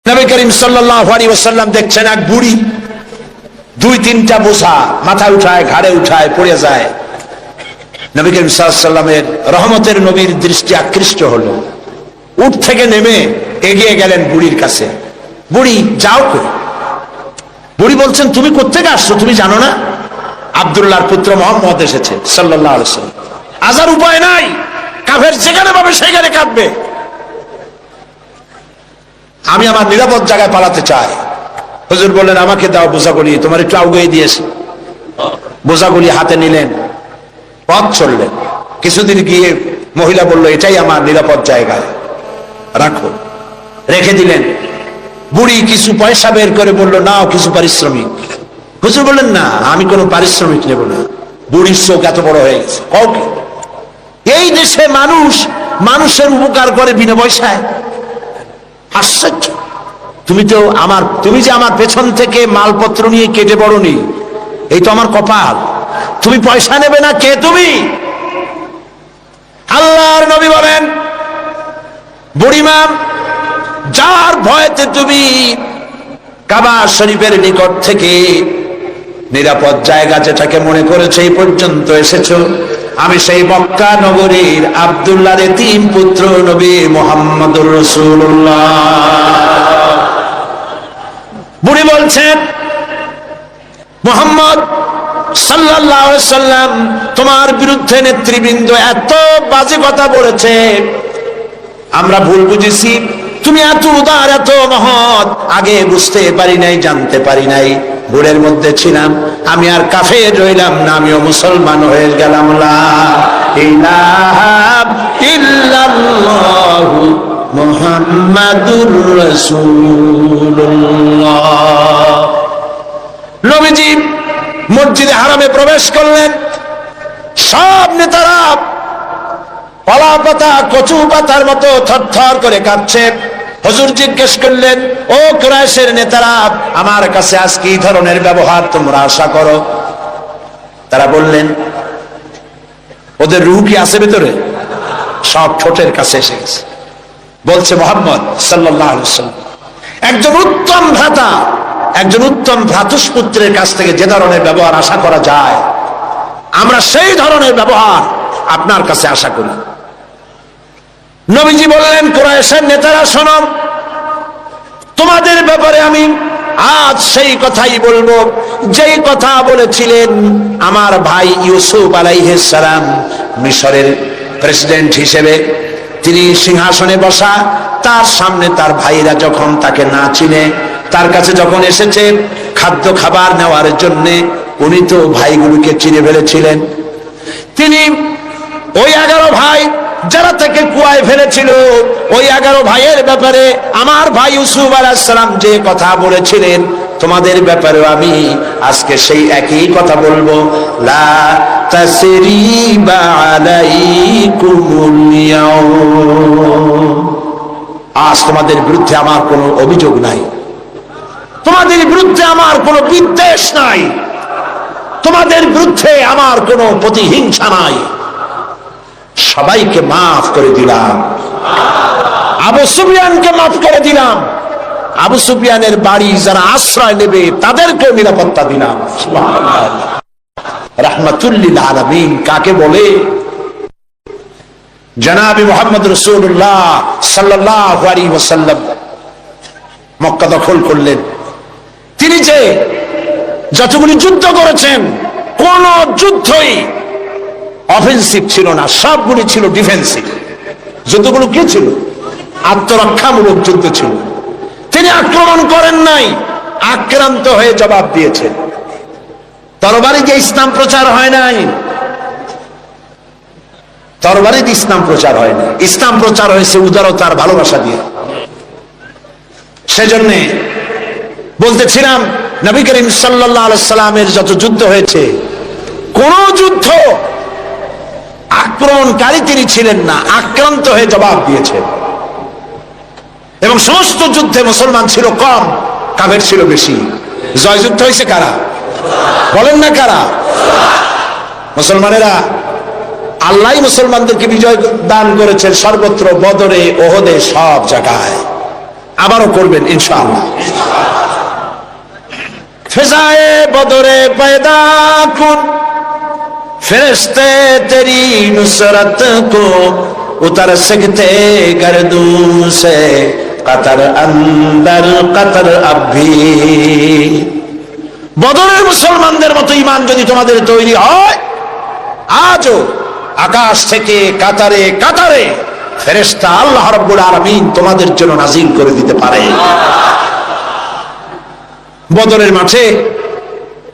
নবী করিম সাল্লাল্লাহু আলাইহি ওয়াসাল্লাম দেখছেন এক বুড়ি দুই তিনটা বোঝা মাথা উঠায় ঘাড়ে উঠায় পড়ে যায়। নবী করিম সাল্লাল্লাহু আলাইহি ওয়াসাল্লামের রহমতের নবীর দৃষ্টি আকৃষ্ট হলো। উঠ থেকে নেমে এগিয়ে গেলেন বুড়ির কাছে। বুড়ি যাও কই? বুড়ি বলছেন, তুমি কোত্থেকে আসছো? তুমি জানো না আব্দুল্লাহর পুত্র মুহাম্মদ এসেছে সাল্লাল্লাহু আলাইহি ওয়াসাল্লাম। আজার উপায় নাই, কাফের যেখানে পাবে সেখানে কাঁদবে। আমি আমার নিরাপদ জায়গায় পালাতে চাই। হুজুর বললেন, আমাকে দাও বোঝাগুলি, তোমার একটু আউগিয়ে দিয়েছি। বোঝাগুলি হাতে নিলেন, পথ চললেন। কিছুদিন গিয়ে মহিলা বলল, এটাই আমার নিরাপদ জায়গায়, রাখো। রেখে দিলেন। বুড়ি কিছু পয়সা বের করে বলল, নাও কিছু পারিশ্রমিক। হুজুর বললেন, না আমি কোনো পারিশ্রমিক নেব না। বুড়ির চোখ এত বড় হয়ে গেছে। কাউকে এই দেশে মানুষের উপকার করে বিনা পয়সায়? আশ্চর্য! তুমি যে আমার পেছন থেকে মালপত্র নিয়ে কেটে পড়নি, এই তো আমার কপাল। তুমি পয়সা নেবে না? কে তুমি? আল্লাহর নবী বলেন, বুড়িমা, যার ভয়তে তুমি কাবা শরীফের নিকট থেকে নিরাপদ জায়গা যেটাকে মনে করেছে এই পর্যন্ত এসেছো, আমি সেই মক্কা নগরীর আব্দুল্লাহর এতিম পুত্র নবী মুহাম্মদুর রাসূলুল্লাহ। বুড়ি বলছেন, মুহাম্মদ সাল্লাল্লাহু আলাইহি ওয়াসাল্লাম তোমার বিরুদ্ধে নেতৃবৃন্দ এত বাজে কথা বলেছে, আমরা ভুল বুঝেছি। তুমি এত উদার, এত মহৎ, আগে বুঝতে পারি নাই, জানতে পারি নাই। ভুলের মধ্যে ছিলাম, আমি আর কাফের রইলাম না, আমিও মুসলমান হয়ে গেলাম। লা ইলাহা ইল্লাল্লাহু মুহাম্মাদুর রাসূলুল্লাহ। নবীজি মসজিদে হারামে প্রবেশ করলেন। সব নেতারা কলা পাতা কচু পাতার মতো থরথর করে কাঁপছে। হুজুর জিজ্ঞেস করলেন, ও কুরাইশের নেতারা, আমার কাছে আজ কি ধরনের ব্যবহার তোমরা আশা করো? তারা বললেন, ওদের রূহ কি আছে ভেতরে? সব ঠোঁটের কাছে এসে গেছে। বলছে, মুহাম্মদ সাল্লাল্লাহু আলাইহি ওয়াসাল্লাম একজন উত্তম ভ্রাতা, একজন উত্তম ভ্রাতুষ্পুত্রের কাছ থেকে যে ধরনের ব্যবহার আশা করা যায়, আমরা সেই ধরনের ব্যবহার আপনার কাছে আশা করি। নবীজি বললেন, কুরাইশের নেতারা শোনো, তোমাদের ব্যাপারে আমি আজ সেই কথাই বলবো যেই কথা বলেছিলেন আমার ভাই ইউসুফ আলাইহিস সালাম মিশরের প্রেসিডেন্ট হিসেবে। তিনি সিংহাসনে বসা, তার সামনে তার ভাইরা যখন তাকে না চিনে, তার কাছে যখন এসেছে খাদ্য খাবার নেওয়ার জন্য, উনি তো ভাইগুলোকে চিনে ফেলেছিলেন। তিনি ওই 11 ভাই যারা তাকে কুয়ায় ফেলেছিল, ওই 11 ভাইয়ের ব্যাপারে আমার ভাই ইউসুফ আলাইহিস সালাম যে কথা বলেছিলেন, তোমাদের ব্যাপারেও আমি আজকে সেই একই কথা বলবো। লা তাসরিবা আলাইকুমুল ইয়াউম, আজ তোমাদের বিরুদ্ধে আমার কোনো অভিযোগ নাই, তোমাদের বিরুদ্ধে আমার কোনো বিদ্বেষ নাই, তোমাদের বিরুদ্ধে আমার কোনো প্রতিহিংসা নাই। সবাইকে মাফ করে দিলাম। আবু সুফিয়ানকে মাফ করে দিলাম। আবু সুফিয়ানের বাড়ি যারা আশ্রয় নেবে তাদেরকে নিরাপত্তা দিলাম। সুবহানাল্লাহ। রাহমাতুল লিল আলামিন কাকে বলে? জনাবে মুহাম্মদ রাসূলুল্লাহ সাল্লাল্লাহু আলাইহি ওয়াসাল্লাম মক্কা দখল করলেন। তিনি যে যতগুলি যুদ্ধ করেছেন, কোন যুদ্ধই অফেন্সিভ ছিল না, সবগুলি ছিল ডিফেন্সিভ। যুদ্ধগুলো কি ছিল? আত্মরক্ষামূলক যুদ্ধ ছিল। তিনি আক্রমণ করেন নাই, আক্রান্ত হয়ে জবাব দিয়েছেন। তরবারি দিয়ে ইসলাম প্রচার হয় নাই, তরবারি দিয়ে ইসলাম প্রচার হয় না। ইসলাম প্রচার হয়েছে উদারতার ভালোবাসা দিয়ে। সেজন্য বলতেছিলাম, নবী করিম সাল্লাল্লাহু আলাইহি সাল্লামের যত যুদ্ধ হয়েছে, কোন যুদ্ধ আক্রমণকারী তিনি ছিলেন না, আক্রান্ত হয়ে জবাব দিয়েছেন। এবং সমস্ত যুদ্ধে মুসলমান ছিল কম, কাফের ছিল বেশি। জয়যুদ্ধ হয়েছে কারা? বলেন না কারা? মুসলমানেরা। আল্লাহ মুসলমানদেরকে বিজয় দান করেছেন সর্বত্র, বদরে, ওহদে, সব জায়গায়। আবারও করবেন ইনশাআল্লাহ। ফিজায়ে বদরে पैदा कुन फरिश्ते तेरी नुसरत को उतर सकते गर्दूं से कतर अंदर कतर अब भी। বদরের মুসলমানদের মতো ঈমান যদি তোমাদের তৈরি হয়, আজও আকাশ থেকে কাতারে কাতারে ফেরেশতা আল্লাহ রাব্বুল আলামিন তোমাদের জন্য নাজিল করে দিতে পারে। বদরের মাঠে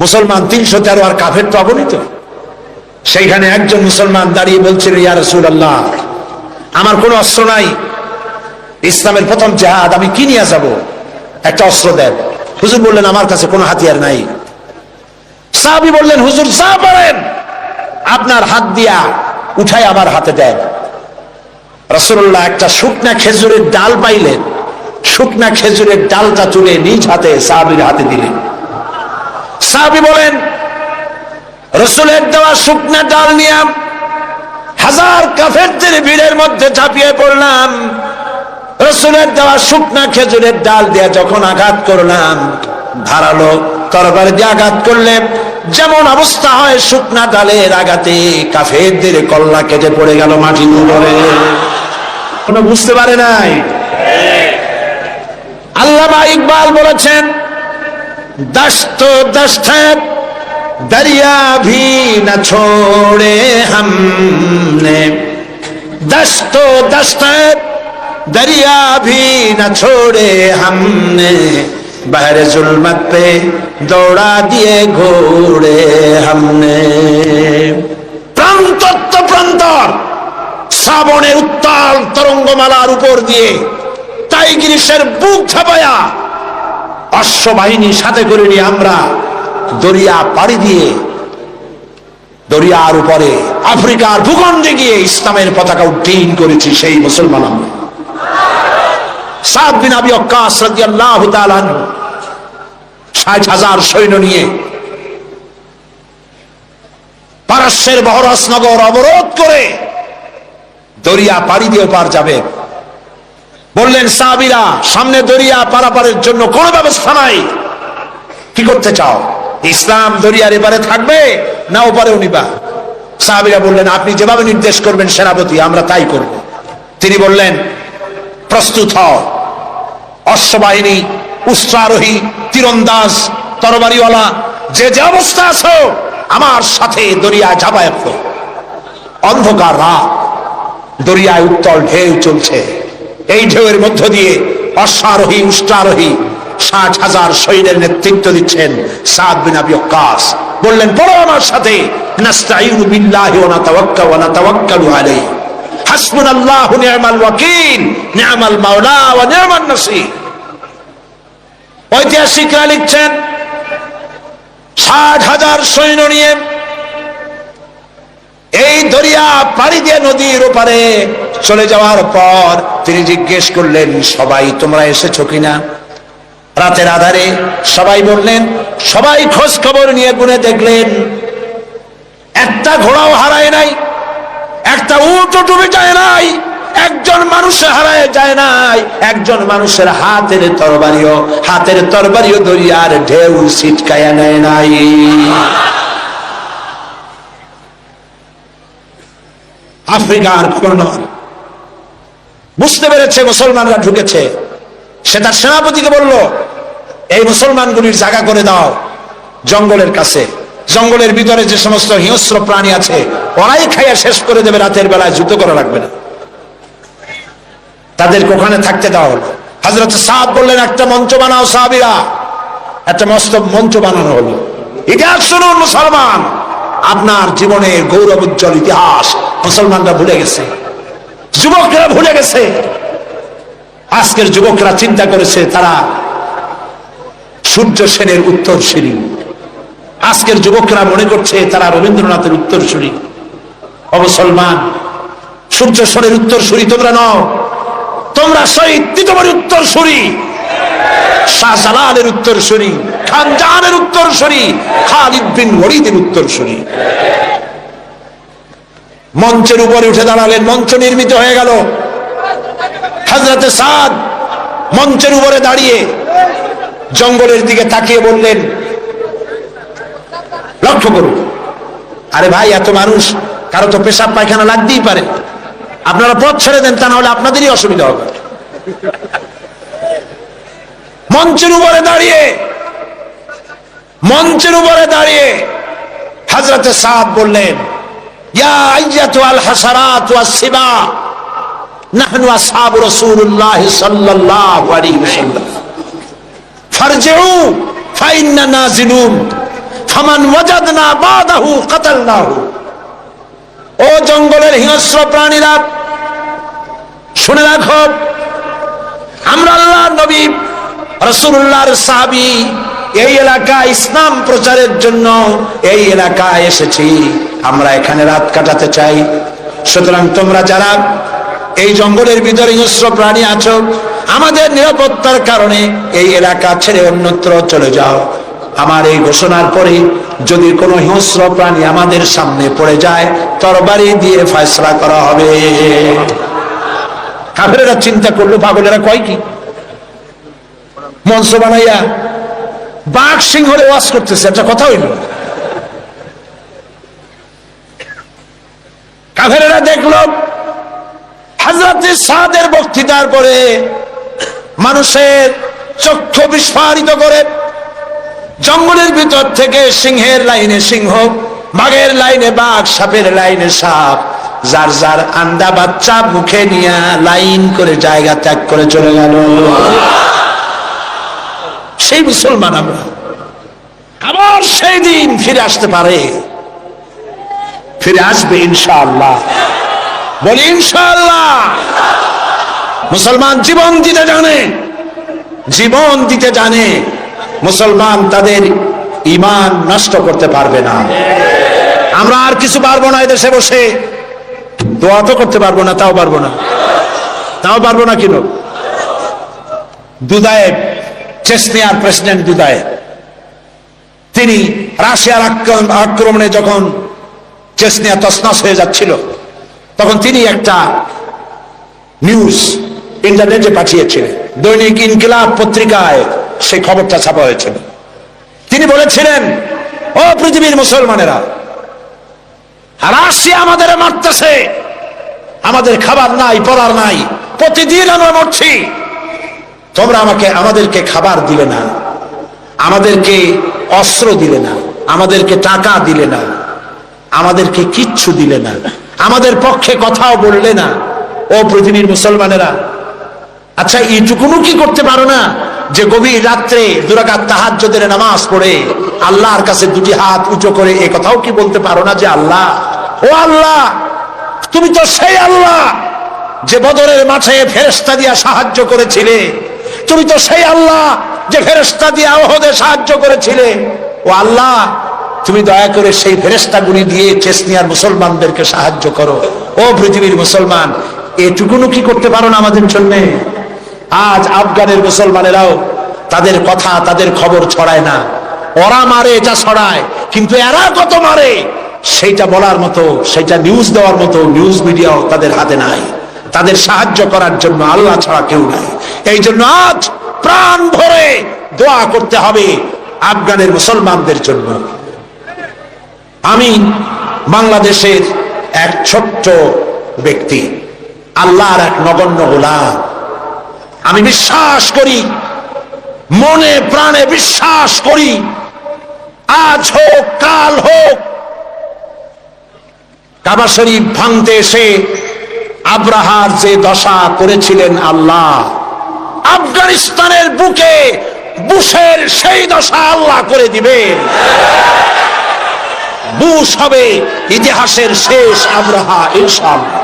মুসলমান 313 আর কাফের তো অগণিত। সেইখানে একজন মুসলমান দাঁড়িয়ে বলছিল, ইয়া রাসূলুল্লাহ, আমার কোনো অস্ত্র নাই, ইসলামের প্রথম জিহাদ, আমি কি নিয়ে যাব? একটা অস্ত্র দেন। হুজুর বললেন, আমার কাছে কোনো হাতিয়ার নাই। সাহাবী বললেন, হুজুর যা পারেন আপনার হাত দিয়া উঠাই আমার হাতে দেন। রাসূলুল্লাহ একটা শুকনা খেজুরের ডাল পাইলেন, শুকনা খেজুরের ডালটা তুলে নিজ হাতে সাহাবীর হাতে দিলেন। সাহাবী বলেন, রাসূলের দেওয়া শুকনা ডাল নিয়ে হাজার কাফেরদের ভিড়ের মধ্যে ঝাঁপিয়ে পড়লাম। রাসূলের দেওয়া শুকনা খেজুরের ডাল দিয়ে যখন আঘাত করলাম, ধারালো তরবারি দিয়ে আঘাত করলে যেমন অবস্থা হয়, শুকনা ডালের আঘাতে কাফেরদের কল্লা কেটে পড়ে গেল মাটির উপরে। কোনো বুঝতে পারে নাই। আল্লামা ইকবাল বলেছেন, দশত দশত दरिया भी न छोड़े हमने, दस्तो दस्त दरिया भी न छोड़े हमने, बहरे जुल्मत पे दौड़ा दिए घोड़े हमने। প্রান্ত প্রান্তর শ্রাবণের উত্তাল তরঙ্গমালার উপর দিয়ে টাইগ্রিসের বুক ছাপায়া অশ্ববাহিনী সাথে করে নিয়ে আমরা দরিয়া পাড়ি দিয়ে দরিয়ার উপরে আফ্রিকার ভূখণ্ডে গিয়ে ইসলামের পতাকা উড্ডীন করেছি। সেই মুসলমান আমরা। সাদ বিন আবি ওয়াক্কাস রাদিয়াল্লাহু তাআলা আনহু 60,000 সৈন্য নিয়ে পারস্যের বহরস নগর অবরোধ করে দরিয়া পাড়ি দিয়ে পার যাবে। বললেন সাহাবীরা, সামনে দরিয়া পারাপারের জন্য কোনো ব্যবস্থা নাই, কি করতে চাও? ইসলাম দরিয়ার এবারে থাকবে না ওপারেও নিবা? সাহাবীরা বললেন, আপনি যেভাবে নির্দেশ করবেন সেনাপতি, আমরা তাই করব। তিনি বললেন, প্রস্তুত হও, অশ্ববাহিনী, উষ্ট্রারোহী, তীরন্দাজ, তরবারিওয়ালা, যে যে অবস্থা আছো আমার সাথে দরিয়া ঝাঁপায় পড়ো। অন্ধকার রাত, দরিয়ায় উত্তল ঢেউ চলছে। এই ঢেউয়ের মধ্য দিয়ে অশ্বারোহী, উষ্ট্রারোহী 60,000 সৈন্যের নেতৃত্ব দিচ্ছেন সাদ বিন আবি ওয়াক্কাস। বললেন, পড়ো আমার সাথে, নাস্তাঈনু বিল্লাহি ওয়া নাতাওয়াক্কালু আলাইহি, হাসবুনাল্লাহু নি'মাল ওয়াকিল, নি'মাল মাওলা ওয়া নি'মান নাসীর। ঐতিহাসিকরা লিখছেন, 60,000 সৈন্য নিয়ে এই দরিয়া পাড়ি দিয়ে নদীর ওপারে চলে যাওয়ার পর তিনি জিজ্ঞেস করলেন, সবাই তোমরা এসেছো কিনা? রাতের আধারে সবাই বললেন, সবাই খোঁজ খবর নিয়ে গুনে দেখলেন একটা ঘোড়াও হারায় নাই, একটা উটও ডুবে যায় নাই, একজন মানুষ হারায় যায় নাই, একজন মানুষের হাতের তরবারিও দরিয়ার ঢেউ ছিটকায়া নেয় নাই। আফ্রিকার গভর্নর বুঝতে পেরেছে মুসলমানরা ঢুকেছে। সে তার সেনাপতিকে বলল, এই মুসলমানগুলির জায়গা করে দাও জঙ্গলের কাছে। জঙ্গলের ভিতরে যে সমস্ত হিংস্র প্রাণী আছে ওরাই খাইয়া শেষ করে দেবে, রাতের বেলায় যুদ্ধ করা লাগবে না, তাদেরকে ওখানে থাকতে দেওয়া হলো। হযরত সাদ বললেন, একটা মঞ্চ বানাও সাহাবীরা। একটা মস্ত মঞ্চ বানানো হলো। ইতিহাস শুনুন মুসলমান, আপনার জীবনের গৌরব উজ্জ্বল ইতিহাস মুসলমানরা ভুলে গেছে, যুবকরা ভুলে গেছে। আজকের যুবকরা চিন্তা করেছে তারা সূর্য সেনের উত্তরসূরি। আজকের যুবকরা মনে করছে তারা রবীন্দ্রনাথের উত্তরসূরি। ও মুসলমান, সূর্য সেনের উত্তরসূরি তোমরা নও, তোমরা শহীদ তিতুমীরের উত্তরসূরি, শাহজালালের উত্তরসূরি, খান জাহানের উত্তরসূরি, খালিদ বিন ওয়ালিদের উত্তরসূরি। মঞ্চের উপরে উঠে দাঁড়ালেন, মঞ্চ নির্মিত হয়ে গেল। হযরত সাদ মঞ্চের উপরে দাঁড়িয়ে জঙ্গলের দিকে তাকিয়ে বললেন, লক্ষ্য করুন, আরে ভাই এত মানুষ, কারো তো পেশাব পায়খানা লাগতেই পারে, আপনারা পথ ছেড়ে দেন, তা না হলে আপনাদেরই অসুবিধা হবে। মঞ্চের উপরে দাঁড়িয়ে হযরতে সাদ বললেন, ইয়া আইয়াতুল হাসারাত ওয়াস সিবা নাহনু আসহাবু রাসূলুল্লাহ সাল্লাল্লাহু আলাইহি ওয়াসাল্লাম ফারজিউ ফাইন্না নাজিলুন ফামান ওয়াজাদনা বাদাহু কাতালনাহু। ও জঙ্গলের হিংস্র প্রাণীরা, শুনে রাখো, আমরা আল্লাহর নবী রাসূলুল্লাহর সাহাবী, এই এলাকায় ইসলাম প্রচারের জন্য এই এলাকায় এসেছি, আমরা এখানে রাত কাটাতে চাই। সুতরাং তোমরা যারা এই জঙ্গলের ভিতরে হিংস্র প্রাণী আছো, আমাদের নিরাপত্তার কারণে এই এলাকা ছেড়ে অন্যত্র চলে যাও। আমার এই ঘোষণার পরে যদি কোনো হিংস্র প্রাণী আমাদের সামনে পড়ে যায়, তরবারি দিয়ে ফয়সালা করা হবে। কাফেরেরা চিন্তা করলো, পাগলেরা কয় কি, মঞ্চ বানাইয়া বাঘ সিংহরে ওয়াজ করতেছে, একটা কথা হইল। কাফেরেরা দেখলো হযরতে সাদের বক্তৃতার পরে মানুষের চক্ষু বিস্ফারিত করে জঙ্গলের ভিতর থেকে সিংহের লাইনে সিংহ, বাঘের লাইনে বাঘ, সাপের লাইনে সাপ, যার যার আন্ডা বাচ্চা মুখে নিয়ে লাইন করে জায়গা ত্যাগ করে চলে গেল। সেই মুসলমান আমরা, আবার সেই দিন ফিরে আসতে পারে, ফিরে আসবে ইনশাআল্লাহ, বলি ইনশাআল্লাহ। মুসলমান জীবন দিতে জানে, জীবন দিতে জানে। মুসলমান তাদের ঈমান নষ্ট করতে পারবে না। আমরা আর কিছু পারবো না, এদেশে বসে দোয়া তো করতে পারবো না, তাও পারবো না কেন? দুদায়েব, চেচনিয়ার প্রেসিডেন্ট দুদায়েব, তিনি রাশিয়ার আক্রমণে যখন চেচনিয়া তছনছ হয়ে যাচ্ছিল, তখন তিনি একটা নিউজ ইন্টারনেটে পাঠিয়েছিলেন, দৈনিক ইনকিলাব পত্রিকায় সেই খবরটা ছাপা হয়েছিল। তিনি বলেছিলেন, ও পৃথিবীর মুসলমানেরা, রাশিয়া আমাদের মারতেছে, আমাদের খাবার নাই, পড়ার নাই, প্রতিদিন আমরা মরছি, তোমরা আমাদেরকে খাবার দিলে না, আমাদেরকে অস্ত্র দিলে না, আমাদেরকে টাকা দিলে না, আমাদেরকে কিচ্ছু দিলে না, আমাদের পক্ষে কথাও বললে না। ও পৃথিবীর মুসলমানেরা, আচ্ছা এইটুকুনও কি করতে পারো না যে গভীর রাত্রে 2 রাকাত তাহাজ্জুদের নামাজ পড়ে আল্লাহর কাছে 2টি হাত উঁচু করে এ কথাও কি বলতে পারো না যে আল্লাহ, ও আল্লাহ, তুমি তো সেই আল্লাহ যে বদরের মাঠে ফেরেশতা দিয়া সাহায্য করেছিলে, তুমি তো সেই আল্লাহ যে ফেরেশতা দিয়া উহুদে সাহায্য করেছিলে, ও আল্লাহ, তুমি দয়া করে সেই ফেরেশতাগুলি দিয়ে চেচনিয়ার মুসলমানদেরকে সাহায্য করো। ও পৃথিবীর মুসলমান, এটুকুনও কি করতে পারো না আমাদের জন্য? আজ আফগানের মুসলমানেরাও তাদের কথা, তাদের খবর ছড়ায় না, ওরা মারে এটা ছড়ায়, কিন্তু এরা কত মারে সেইটা বলার মতো, সেইটা নিউজ দেওয়ার মতো নিউজ মিডিয়াও তাদের হাতে নাই। তাদের সাহায্য করার জন্য আল্লাহ ছাড়া কেউ নাই। এই জন্য আজ প্রাণ ভরে দোয়া করতে হবে আফগানের মুসলমানদের জন্য। আমি বাংলাদেশের এক ছোট্ট ব্যক্তি, আল্লাহর এক নগণ্য গোলাম। আমি বিশ্বাস করি, মনে প্রাণে বিশ্বাস করি, আজ হোক কাল হোক, কাবা শরীফ ভাঙতে এসে আব্রাহার যে দশা করেছিলেন আল্লাহ, আফগানিস্তানের বুকে বুশের সেই দশা আল্লাহ করে দিবেন। বুশ হবে ইতিহাসের শেষ আব্রাহা ইনশাআল্লাহ।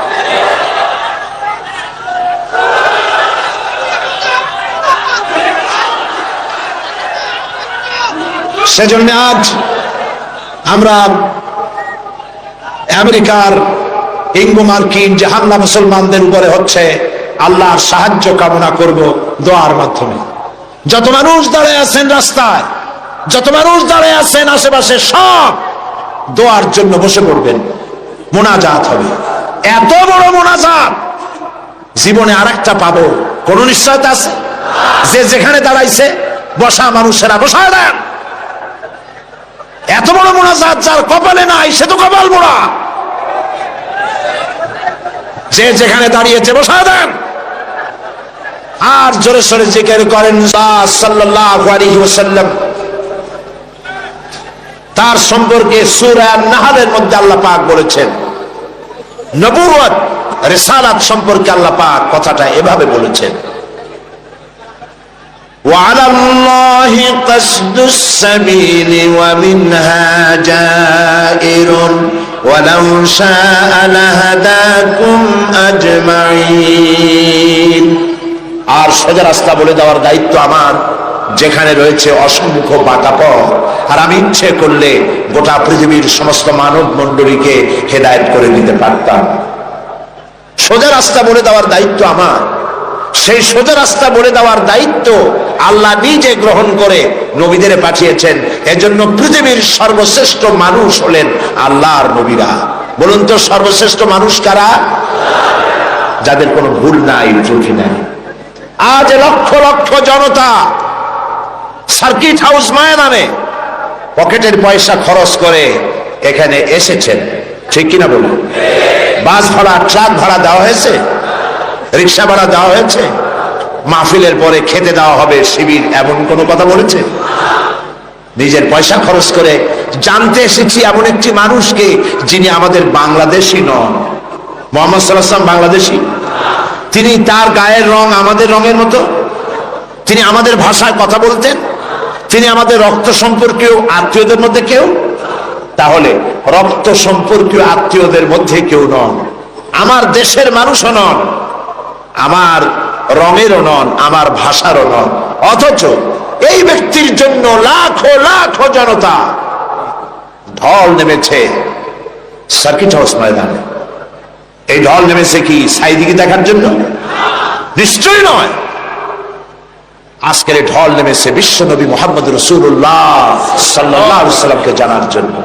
সেজন্য আজ আমরা আমেরিকার ইঙ্গো মার্কিন যে হামলা মুসলমানদের উপরে হচ্ছে, আল্লাহর সাহায্য কামনা করব দোয়ার মাধ্যমে। যত মানুষ দাঁড়িয়ে আছেন রাস্তায়, যত মানুষ দাঁড়িয়ে আছেন আশেপাশে, সব দোয়ার জন্য বসে পড়বেন, মোনাজাত হবে। এত বড় মোনাজাত জীবনে আরেকটা পাবো কোন নিশ্চয়তা আছে? যে যেখানে দাঁড়াইছে বসা মানুষেরা বসায় দেন। এত বড় মোনাজাত যার কপালে নাই সে তো কপাল মোড়া। যে যেখানে দাঁড়িয়েছে বসায় দেন। আর জোরে সোরে জিকির করেন সাল্লাল্লাহু আলাইহি ওয়াসাল্লাম। তার সম্পর্কে সূরা নাহলের মধ্যে আল্লাহ পাক বলেছেন, নবুয়ত রিসালাত সম্পর্কে আল্লাহ পাক কথাটা এভাবে বলেছেন, وعلى الله قصد السبيل ومنها جائر ولو شاء لهداكم أجمعين। আর সোজা রাস্তা বলে দেওয়ার দায়িত্ব আমার, যেখানে রয়েছে অসংখ্য বাঁকা পথ, আর আমি ইচ্ছে করলে গোটা পৃথিবীর সমস্ত মানব মণ্ডলীকে হেদায়েত করে দিতে পারতাম। সোজা রাস্তা বলে দেওয়ার দায়িত্ব আমার। সেই সোজা রাস্তা বলে দেওয়ার দায়িত্ব আল্লাহ নিজে গ্রহণ করে নবীদের পাঠিয়েছেন। এজন্য পৃথিবীর সর্বশ্রেষ্ঠ মানুষ হলেন আল্লাহর নবীরা। বলুন তো সর্বশ্রেষ্ঠ মানুষ কারা? যাদের কোনো ভুল নাই, ত্রুটি নাই। আজ লক্ষ লক্ষ জনতা সার্কিট হাউস ময়দানে পকেটের পয়সা খরচ করে এখানে এসেছেন, ঠিক কিনা বলুন? বাস ভাড়া, ট্রাক ভাড়া দেওয়া হয়েছে, রিক্সা ভাড়া দেওয়া হয়েছে, মাহফিলের পরে খেতে দেওয়া হবে শিবির, এমন কোনো কথা বলেছে? নিজের পয়সা খরচ করে জানতে এসেছি এমন একটি মানুষকে যিনি আমাদের বাংলাদেশী নন। মুহাম্মদ সাল্লাল্লাহু আলাইহি ওয়াসাল্লাম বাংলাদেশী? তিনি তার গায়ের রং আমাদের রঙের মতো? তিনি আমাদের ভাষায় কথা বলতেন? তিনি আমাদের রক্ত সম্পর্কীয় আত্মীয়দের মধ্যে কেউ? তাহলে রক্ত সম্পর্কীয় আত্মীয়দের মধ্যে কেউ নন, আমার দেশের মানুষও নন, আমার রঙেরও নন, আমার ভাষারও নন। অথচ এই ব্যক্তির জন্য লাখো লাখো জনতা ঢল নেমেছে সার্কিট হাউস ময়দানে। এই ঢল নেমেছে কি সাইদিকে দেখার জন্য? নিশ্চয়ই নয়। আজকের ঢল নেমেছে বিশ্বনবী মুহাম্মদ রাসূলুল্লাহ সাল্লাল্লাহু আলাইহি ওয়াসাল্লামকে জানার জন্য।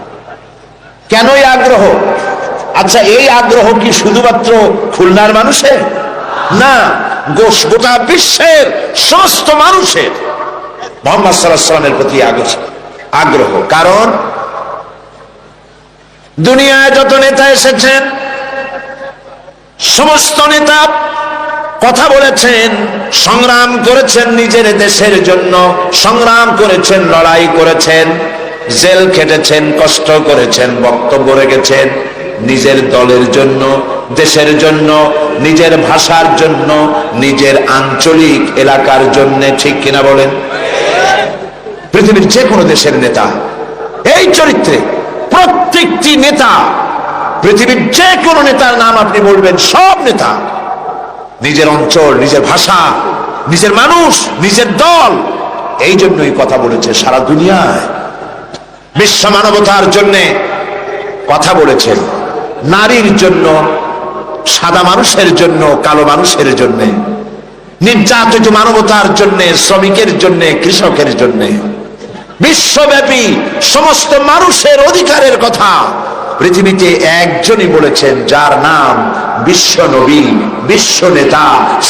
কেন এই আগ্রহ? আচ্ছা, এই আগ্রহ কি শুধুমাত্র খুলনার মানুষের? না, গোটা বিশ্বের সমস্ত মানুষের মুহাম্মদ সাল্লাল্লাহু আলাইহি ওয়াসাল্লামের প্রতি আগ্রহ। কারণ দুনিয়ায় যত নেতা এসেছেন, সমস্ত নেতা কথা বলেছেন, সংগ্রাম করেছেন নিজের দেশের জন্য, সংগ্রাম করেছেন, লড়াই করেছেন, জেল খেটেছেন, কষ্ট করেছেন, বক্তব্য রেখেছেন নিজের দলের জন্য, দেশের জন্য, নিজের ভাষার জন্য, নিজের আঞ্চলিক এলাকার জন্য, ঠিক কিনা বলেন? পৃথিবীর যে কোনো দেশের নেতা এই চরিত্রে, প্রত্যেকটি নেতা, পৃথিবীর যে কোনো নেতার নাম আপনি বলবেন, সব নেতা নিজের অঞ্চল, নিজের ভাষা, নিজের মানুষ, নিজের দল, এই জন্যই কথা বলেছে সারা দুনিয়ায়। বিশ্ব মানবতার জন্য কথা বলেছেন, নারীর জন্য, সাদা মানুষের জন্য, কালো মানুষের জন্য, নির্যাতিত মানবতার জন্য, শ্রমিকের জন্য, কৃষকের জন্য, বিশ্বব্যাপী সমস্ত মানুষের অধিকারের কথা পৃথিবীতে একজনই বলেছেন, যার নাম বিশ্ব নবী, বিশ্ব নেতা,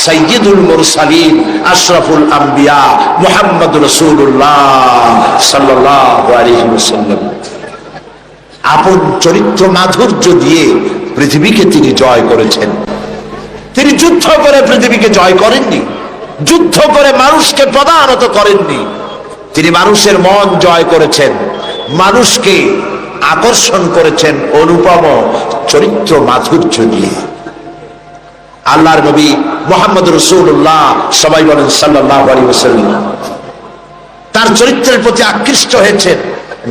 সাইয়্যিদুল মুরসালিন, আশরাফুল আম্বিয়া, মুহাম্মদুর রাসূলুল্লাহ সাল্লাল্লাহু আলাইহি ওয়াসাল্লাম। আপন চরিত্র মাধুর্য দিয়ে পৃথিবীকে তিনি জয় করেছেন। তিনি যুদ্ধ করে পৃথিবীকে জয় করেননি, যুদ্ধ করে মানুষকে প্রধানত করেননি। তিনি মানুষের মন জয় করেছেন, মানুষকে আকর্ষণ করেছেন অনুপম চরিত্র মাধুর্য দিয়ে। আল্লাহর নবী মুহাম্মদ রাসূলুল্লাহ, সবাই বলেন সাল্লাল্লাহু আলাইহি ওয়াসাল্লাম, তার চরিত্রের প্রতি আকৃষ্ট হয়েছেন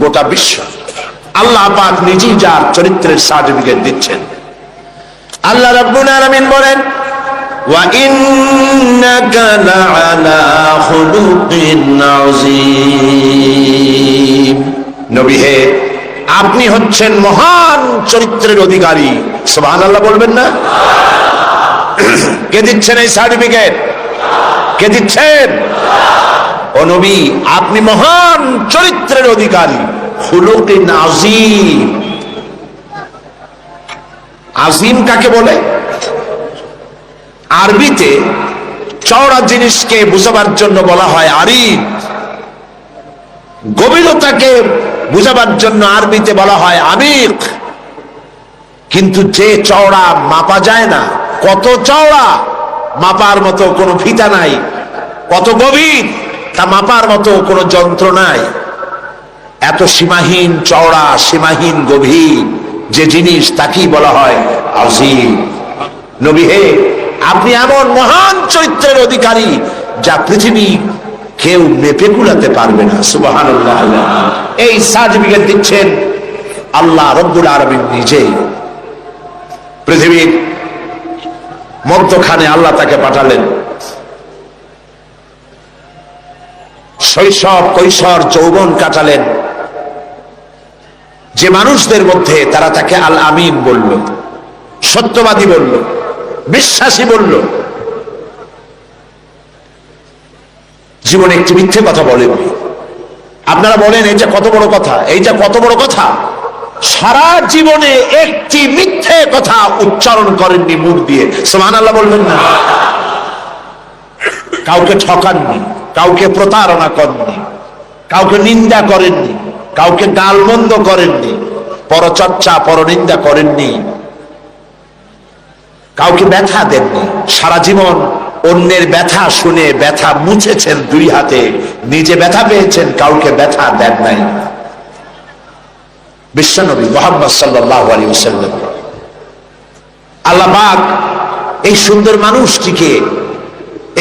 গোটা বিশ্ব। আল্লাহ পাক নিজেই যার চরিত্রের সার্টিফিকেট দিচ্ছেন। আল্লাহ রাব্বুল আলামিন বলেন, ওয়া ইন্নাকা লাআলা খুলুকিন আযীম। নবী হে, আপনি হচ্ছেন মহান চরিত্রের অধিকারী। সুবহানাল্লাহ বলবেন না? কে দিচ্ছেন এই সার্টিফিকেট? কে দিচ্ছেন? ও নবী, আপনি মহান চরিত্রের অধিকারী। খুলুকিন আযীম। আযীম কাকে বলে? আরবিতে চওড়া জিনিসকে বুঝাবার জন্য বলা হয় আরিদ, গভীরতাকে বুঝাবার জন্য আরবিতে বলা হয় আমিক। কিন্তু যে চওড়া মাপা যায় না, কত চওড়া মাপার মতো কোনো ফিতা নাই, কত গভীর তা মাপার মতো কোনো যন্ত্র নাই, এত সীমাহীন চওড়া, সীমাহীন গভীর যে জিনিস, তাকেই বলা হয় আযীম। নবী হে, আপনি এমন মহান চরিত্রের অধিকারী যা পৃথিবী কেউ মেপে কুলাতে পারবে না। সুবহানাল্লাহ। এই সার্টিফিকেট দিচ্ছেন আল্লাহ রব্বুল আলামিন নিজেই। পৃথিবীর মধ্যখানে আল্লাহ তাকে পাঠালেন। শৈশব, কৈশোর, যৌবন কাটালেন যে মানুষদের মধ্যে, তারা তাকে আল আমিন বলল, সত্যবাদী বলল, বিশ্বাসী বলল। জীবনে একটি মিথ্যে কথা বলেননি। আপনারা বলেন এইটা কত বড় কথা, এইটা কত বড় কথা। সারা জীবনে একটি মিথ্যে কথা উচ্চারণ করেননি মুখ দিয়ে। সুবহানাল্লাহ বলবেন না? কাউকে ঠকাননি, কাউকে প্রতারণা করেননি, কাউকে নিন্দা করেননি, কাউকে গালমন্দ করেননি, পরচর্চা, পরনিন্দা করেননি, কাউকে ব্যথা দেননি। সারা জীবন অন্যের ব্যথা শুনে ব্যথা মুছেছেন দুই হাতে, নিজে ব্যথা পেয়েছেন, কাউকে ব্যথা দেন নাই। বিশ্বনবী মুহাম্মদ সাল্লাল্লাহু আলাইহি ওয়াসাল্লাম। আল্লাহ পাক এই সুন্দর মানুষটিকে,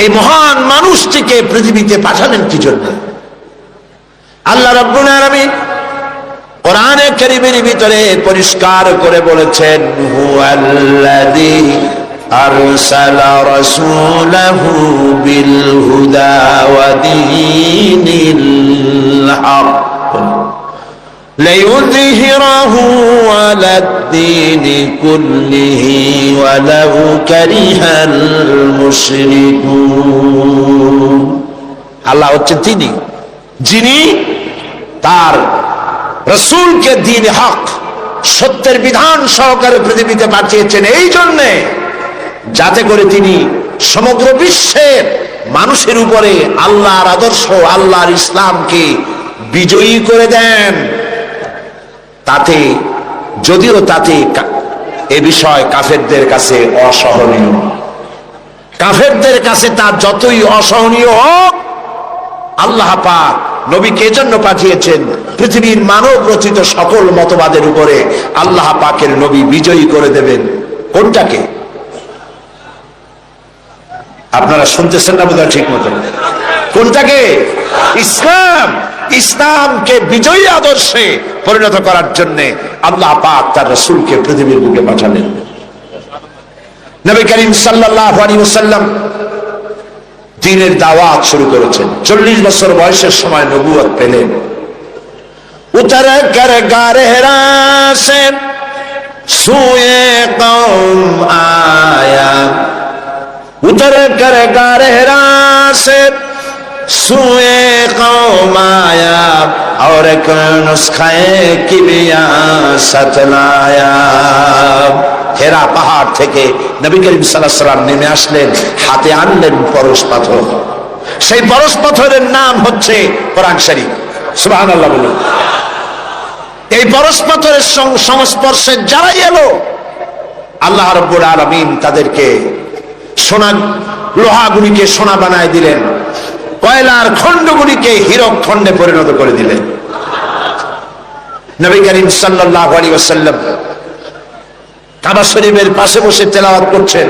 এই মহান মানুষটিকে পৃথিবীতে পাঠালেন কি জন্য? আল্লাহ রাব্বুল আলামিন কোরআনে কারীমের ভিতরে পরিষ্কার করে বলেছেন, হুয়াল্লাযী আরসালা রাসূলাহু বিল হুদা ওয়া দীনিল হক লিইয়ুযহিরাহু আলাদ দীনি কুল্লিহি ওয়ালাউ কারিহাল মুশরিকুন। আল্লাহ হচ্ছেন তিনি যিনি তার রাসূলকে দ্বীন হক, সত্যের বিধান সহকারে পৃথিবীতে পাঠিয়েছেন এই জন্যে যাতে করে তিনি সমগ্র বিশ্বের মানুষের উপরে আল্লাহর আদর্শ, আল্লাহর ইসলামকে বিজয়ী করে দেন। তাতে যদিও তাতে এ বিষয় কাফেরদের কাছে অসহনীয়, কাফেরদের কাছে তা যতই অসহনীয় হোক, আল্লাহ পাক নবীকে এজন্য পাঠিয়েছেন পৃথিবীর মানব রচিত সকল মতবাদের উপরে আল্লাহ পাকের নবী বিজয়ী করে দেবেন। কোনটাকে? আপনারা শুনতেছেন না বোধহয় ঠিক মতো। কোনটাকে? ইসলাম। ইসলামকে বিজয়ী আদর্শে পরিণত করার জন্য আল্লাহ পাক তার রাসূলকে পৃথিবীর বুকে পাঠালেন। নবী করিম সাল্লাল্লাহু আলাইহি ওয়াসাল্লাম দ্বীনের দাওয়াত শুরু করেছেন। 40 বছর বয়সের সময় নবুয়ত পেলেন। উতর কর গারে রাসে সুয়ে কওম আয়া, উতর কর গারে রাসে সুয়ে কওম আয়া और एक नुस्खाए किबिया सतलाया। হেরা পাহাড় থেকে নবী করিম সাল্লাল্লাহু আলাইহি ওয়াসাল্লাম নেমে আসলেন, হাতে আনলেন পরশ পাথর। সেই পরশ পাথরের নাম হচ্ছে কোরআন শরীফ। সুবহানাল্লাহ বলুন। এই পরশ পাথরের সংস্পর্শে যারা এলো, আল্লাহ রাব্বুল আলামিন তাদেরকে সোনা, লোহাগুলিকে সোনা বানায় দিলেন, কয়লার খণ্ডগুলিকে হীরক খণ্ডে পরিণত করে দিলেন। নবী করিম সাল্লাল্লাহু আলাইহি ওয়াসাল্লাম কাবা শরীফের পাশে বসে তেলাওয়াত করছেন।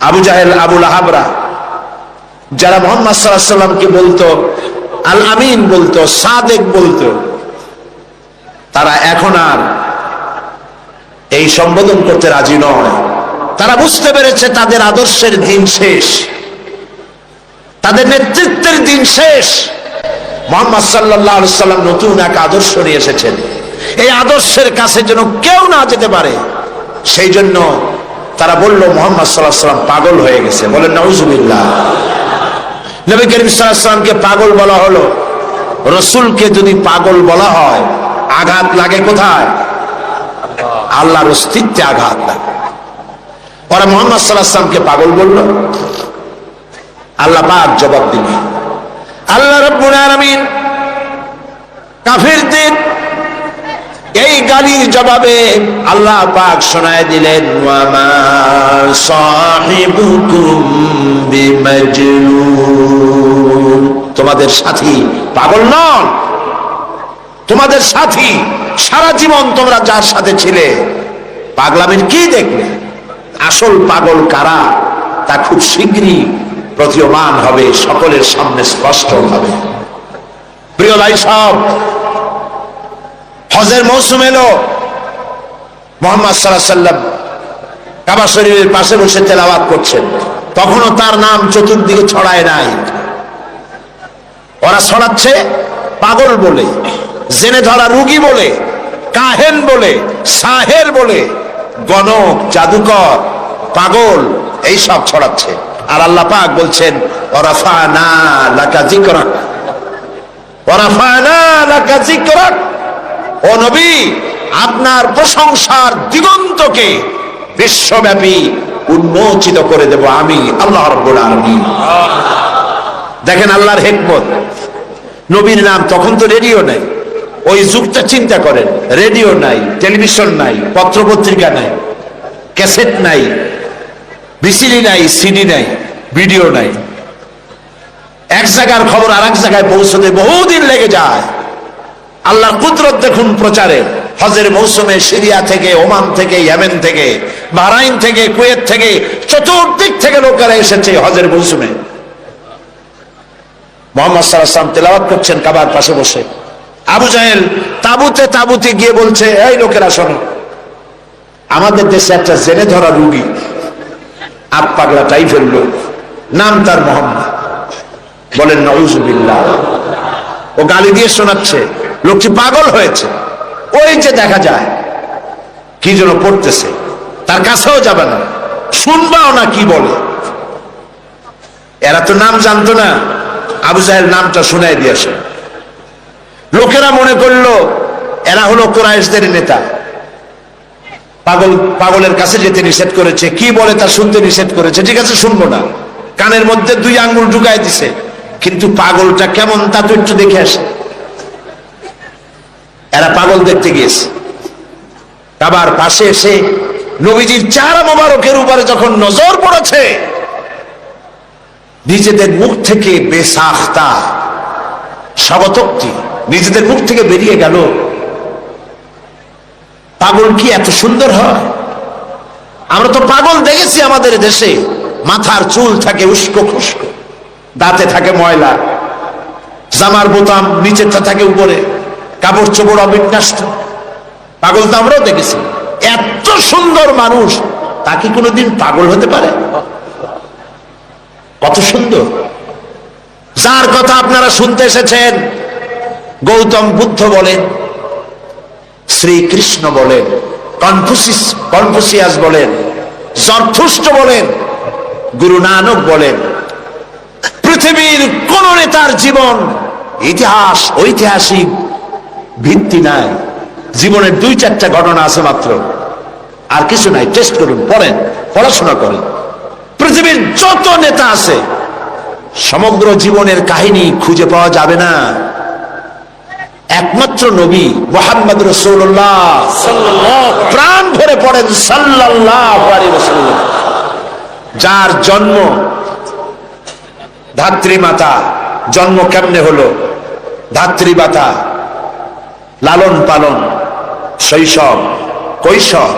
আবু জাহেল, আবু লাহাবরা, যারা মুহাম্মদ সাল্লাল্লাহু আলাইহি ওয়াসাল্লামকে বলতো আল আমিন, বলতো সাদেক, বলতো, তারা এখন আর এই সম্বোধন করতে রাজি নয়। তারা বুঝতে পেরেছে তাদের আদর্শের দিন শেষ, তাদের নেতৃত্বের দিন শেষ। মুহাম্মদ সাল্লাল্লাহু আলাইহি ওয়াসাল্লাম নতুন এক আদর্শ নিয়ে এসেছেন। এই আদর্শের কাছে যেন কেউ না যেতে পারে, সেই জন্য তারা বলল মুহাম্মদ সাল্লাল্লাহু আলাইহি ওয়াসাল্লাম পাগল হয়ে গেছে। বলেন নাউজুবিল্লাহ। নবী করিম সাল্লাল্লাহু আলাইহি ওয়াসাল্লামকে পাগল বলা হলো। রাসূলকে যদি পাগল বলা হয়, আঘাত লাগে কোথায়? আল্লাহর অস্তিত্বে আঘাত লাগে। ওরা মুহাম্মদ সাল্লাল্লাহু আলাইহি ওয়াসাল্লামকে পাগল বলল। আল্লাহ পাক জবাব দিলেন। আল্লাহ রাব্বুল আলামিন কাফিরদের এই গালির জবাবে আল্লাহ পাক শোনায় দিলেন, ওয়া মা সাহিবুকুম বিমাজনুন, তোমাদের সাথী পাগল নন। তোমাদের সাথী সারা জীবন তোমরা যার সাথে ছিলে পাগলামির কি দেখলে? আসল পাগল কারা তা খুব শীঘ্রই প্রতীয়মান হবে, সকলের সামনে স্পষ্ট হবে। প্রিয় ভাই সব, হজের মৌসুম এলো, মুহাম্মদ সাল্লাল্লাহু আলাইহি ওয়াসাল্লাম কাবা শরীফের পাশে বসে তেলাওয়াত করছেন, তখনও তার নাম চতুর্দিকে ছড়ায় নাই। ওরা ছড়াচ্ছে পাগল বলে, জেনে ধরা রুগী বলে, কাহেন বলে, সাহের বলে, গণক, জাদুকর, পাগল, এই সব ছড়াচ্ছে। আর আল্লাহ পাক বলছেন, ওয়ারাফানা লাকা যিকরাক, ওয়ারাফানা লাকা যিকরাক, ও নবী, আপনার প্রশংসার দিগন্তকে বিশ্বব্যাপী উন্মোচিত করে দেব আমি আল্লাহ রাব্বুল আলামিন। দেখেন আল্লাহর হিকমত। নবীর নাম, তখন তো রেডিও নাই, ওই যুগটা চিন্তা করেন, রেডিও নাই, টেলিভিশন নাই, পত্রপত্রিকা নাই, ক্যাসেট নাই, ভিসিডি নাই, সিডি নাই, ভিডিও নাই। এক জায়গার খবর আর এক জায়গায় পৌঁছতে বহুদিন লেগে যায়। আল্লাহর কুদরত দেখুন প্রচারে। হজের মৌসুমে সিরিয়া থেকে, ওমান থেকে, ইয়েমেন থেকে, বাহরাইন থেকে, কুয়েত থেকে, চতুর্দিক থেকে লোকেরা এসেছে হজের মৌসুমে। মুহাম্মদ সাল্লাল্লাহু আলাইহি ওয়াসাল্লাম তেলাওয়াত করছেন কাবার পাশে বসে। আবু জাহেল তাবুতে গিয়ে বলছে, এই লোকেরা শোনো, আমাদের দেশে একটা জেনে ধরা রুগী, আপ পাগলা টাইপের লোক, নাম তার মোহাম্মদ। বলেন নাউজুবিল্লাহ। ও গালি দিয়ে শোনাচ্ছে, লোকটি পাগল হয়েছে। ওই যে দেখা যায় কি যেন পড়তেছে, তার কাছেও যাবে না, শুনবাও না কি বলে। এরা তো নাম জানতো না, আবু জাহেল নামটা শুনাই দিয়েছে। লোকেরা মনে করলো এরা হলো কুরাইশদের নেতা। পাগলের কাছে যেতে নিষেধ করেছে, কি বলে তা শুনতে নিষেধ করেছে, ঠিক আছে শুনবো না। কানের মধ্যে 2 আঙ্গুল ঢুকাই দিছে, কিন্তু পাগলটা কেমন তা তো একটু দেখে আসে। এরা পাগল দেখতে গিয়েছে। কাবার পাশে এসে নবীজির চেহারা মোবারকের উপরে যখন নজর পড়েছে, নিজেদের মুখ থেকে বেসাখতা শবতোক্তি নিজেদের মুখ থেকে বেরিয়ে গেল, পাগল কি এত সুন্দর হয়? আমরা তো পাগল দেখেছি আমাদের দেশে, মাথার চুল থাকে উস্কো খুস্কো, দাঁতে থাকে ময়লা, জামার বোতাম নিচেরটা থাকে উপরে, কাপড় চোপড় অবিন্যস্ত। পাগল তো আমরাও দেখেছি। এত সুন্দর মানুষ, তা কি কোনোদিন পাগল হতে পারে? কত সুন্দর! যার কথা আপনারা শুনতে এসেছেন, গৌতম বুদ্ধ বলেন, শ্রীকৃষ্ণ বলেন, কনফুসিয়াস বলেন, জরথুস্ট বলেন, গুরু নানক বলেন, পৃথিবীর কোন নেতার জীবন ইতিহাস ঐতিহাসিক ভিত্তি নাই। জীবনের 2-4টা ঘটনা আছে মাত্র, আর কিছু নাই। টেস্ট করুন, পড়েন, পড়াশোনা করেন। পৃথিবীর যত নেতা আছে, সমগ্র জীবনের কাহিনী খুঁজে পাওয়া যাবে না। একমাত্র নবী মুহাম্মদ রাসূলুল্লাহ প্রাণ ভরে পড়েন সাল্লাল্লাহু আলাইহি ওয়াসাল্লাম, যার জন্ম ধাত্রী মাতা। জন্ম কেমনে হলো? ধাত্রী মাতা, লালন পালন, শৈশব, কৈশোর,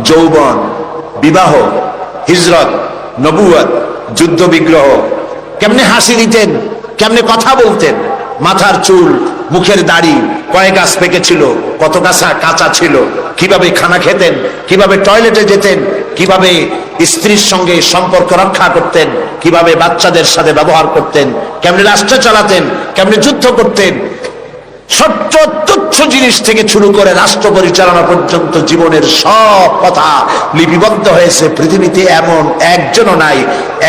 যৌবন, বিবাহ, হিজরত, নবুয়ত, যুদ্ধ বিগ্রহ, কেমনে হাসি দিতেন, কেমনে কথা বলতেন, মাথার চুল, মুখের দাড়ি কয় গাছ পেকেছিল, কত গাছা কাঁচা ছিল, কিভাবে খানা খেতেন, কিভাবে টয়লেটে যেতেন, কিভাবে স্ত্রীর সঙ্গে সম্পর্ক রক্ষা করতেন, কিভাবে বাচ্চাদের সাথে ব্যবহার করতেন, কেমনে রাষ্ট্র চালাতেন, কেমনে যুদ্ধ করতেন, ছোট্ট তুচ্ছ জিনিস থেকে শুরু করে রাষ্ট্র পরিচালনা পর্যন্ত জীবনের সব কথা লিপিবদ্ধ হয়েছে। পৃথিবীতে এমন একজনও নাই,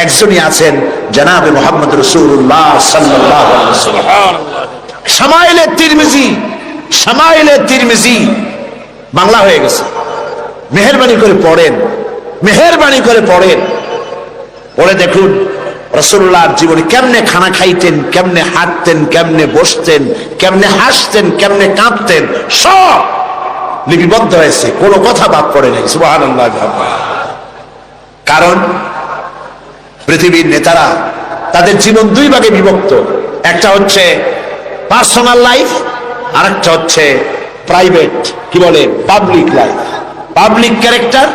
একজনই আছেন, জনাবে মুহাম্মদ রাসূলুল্লাহ সাল্লাল্লাহু আলাইহি ওয়াসাল্লাম। শামাইলে তিরমিজি বাংলা হয়ে গেছে। মেহেরবানি করে পড়েন, মেহেরবানি করে পড়েন, পড়ে দেখুন রাসূলুল্লাহর জীবনে কেমনে খানা খাইতেন, কেমনে হাঁটতেন, কেমনে বসতেন, কেমনে হাসতেন, কেমনে কাঁদতেন, সব লিপিবদ্ধ হয়েছে, কোনো কথা বাদ পড়ে নাই। সুবহানাল্লাহ। কারণ পৃথিবীর নেতারা তাদের জীবন দুই ভাগে বিভক্ত, একটা হচ্ছে পার্সোনাল লাইফ, আর একটা হচ্ছে প্রাইভেট, কি বলে, public life. Public character,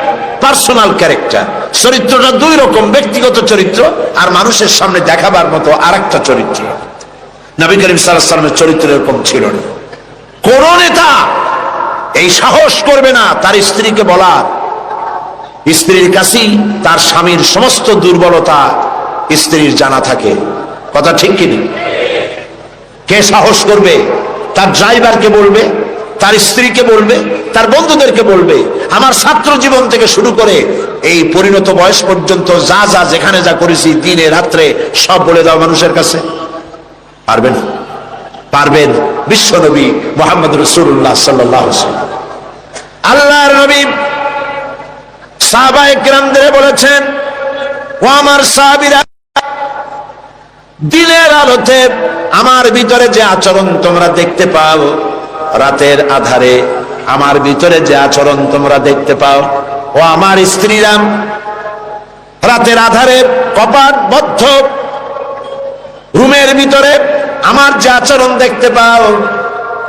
personal character, চরিত্রটা দুই রকম, ব্যক্তিগত চরিত্র আর মানুষের সামনে দেখাবার মতো আরেকটা চরিত্র। নবী করিম সাল্লাল্লাহু আলাইহি ওয়াসাল্লামের চরিত্র এরকম ছিল না। কোন নেতা এই সাহস করবে না তার স্ত্রীকে বলার, স্ত্রীর কাছেই তার স্বামীর সমস্ত দুর্বলতা স্ত্রীর জানা থাকে। কথা ঠিক কিনা? কে সাহস করবে তার ড্রাইভারকে বলবে, তার স্ত্রীকে বলবে, তার বন্ধুদেরকে বলবে, আমার ছাত্র জীবন থেকে শুরু করে এই পরিণত বয়স পর্যন্ত যা যা যেখানে যা করেছি দিনে রাত্রে সব বলে দাও মানুষের কাছে? পারবে না। পারবেন বিশ্ব নবী মুহাম্মদ রাসূলুল্লাহ সাল্লাল্লাহু আলাইহি ওয়াসাল্লাম। আল্লাহর নবী সাহাবায়ে কিরামদের বলেছেন, ও আমার সাহাবীরা, দিনের আলোতে আমার ভিতরে যে আচরণ তোমরা দেখতে পাও, রাতের আধারে আমার ভিতরে যে আচরণ তোমরা দেখতে পাও, ও আমার স্ত্রীরা, রাতের আধারে কপাট বদ্ধ রুমের ভিতরে আমার যে আচরণ দেখতে পাও,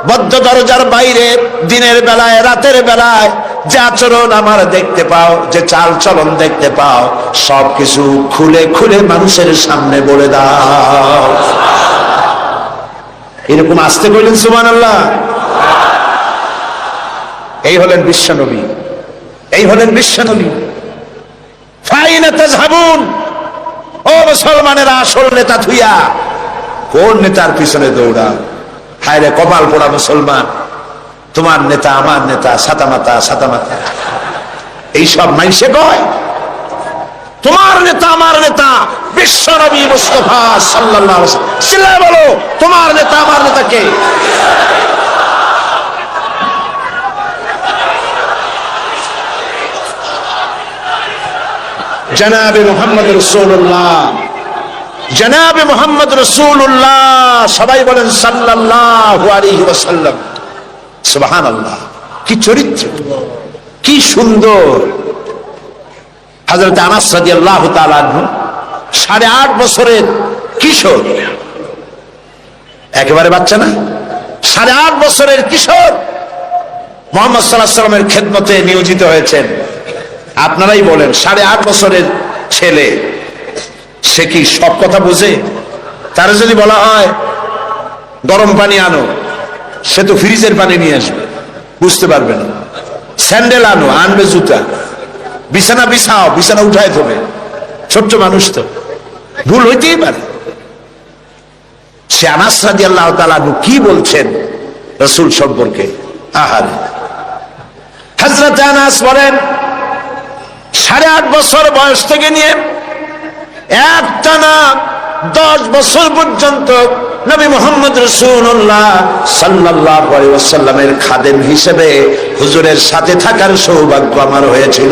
বদ্ধ দরজার বাইরে দিনের বেলায় রাতের বেলায় যে আচরণ আমার দেখতে পাও, যে চাল চলন দেখতে পাও, সবকিছু খুলে খুলে মানুষের সামনে বলে দাও। এরকম আসতে কইলেন সুবহানাল্লাহ। এই হলেন বিশ্বনবী, এই হলেন বিশ্বনবী। ফাইনা তাযহাবুন, ও মুসলমানেরা, আসল নেতা থুইয়া কোন নেতার পিছনে দৌড়া? হায় রে কপাল পোড়া মুসলমান, তোমার নেতা আমার নেতা, সাতামাতা সাতামাতা, এইসব মাইসে কয়। তোমার নেতা আমার নেতা বিশ্বনবী মুস্তাফা সাল্লাল্লাহু আলাইহি ওয়াসাল্লাম। চিল্লায়ে বলো, তোমার নেতা আমার নেতা কে? জনাবে মুহাম্মদ রাসূলুল্লাহ, জনাবে মুহাম্মদ রাসূলুল্লাহ। সবাই বলেন সাল্লাল্লাহু আলাইহি ওয়াসাল্লাম। সুবহানাল্লাহ, কি চরিত্র, কি সুন্দর। হযরত আনাস রাদিয়াল্লাহু তাআলা আনহু 8.5 বছরের কিশোর, একেবারে বাচ্চা না, 8.5 বছরের কিশোর মুহাম্মদ সাল্লাল্লাহু আলাইহি ওয়াসাল্লামের খেদমতে নিয়োজিত হয়েছেন। আপনারাই বলেন, 8.5 বছরের ছেলে, সে কি সব কথা বোঝে? তার যদি বলা হয় গরম পানি আনো, সে তো ফ্রিজের পানি নিয়ে আসবে, বুঝতে পারবে না। স্যান্ডেল আনো, আনবে জুতা। বিছানা বিছাও, বিছানা উঠায় দেবে। ছোট্ট মানুষ তো, ভুল হইতেই পারে। সে আনাস রাদিয়াল্লাহু তাআলা কি বলছেন রাসূল সম্পর্কে? আহারে, হযরত আনাস বলেন, 8.5 বছর বয়স থেকে নিয়ে একটানা 10 বছর পর্যন্ত নবী মুহাম্মদ রাসূলুল্লাহ সাল্লাল্লাহু আলাইহি ওয়াসাল্লামের খাদেম হিসেবে হুজুরের সাথে থাকার সৌভাগ্য আমার হয়েছিল।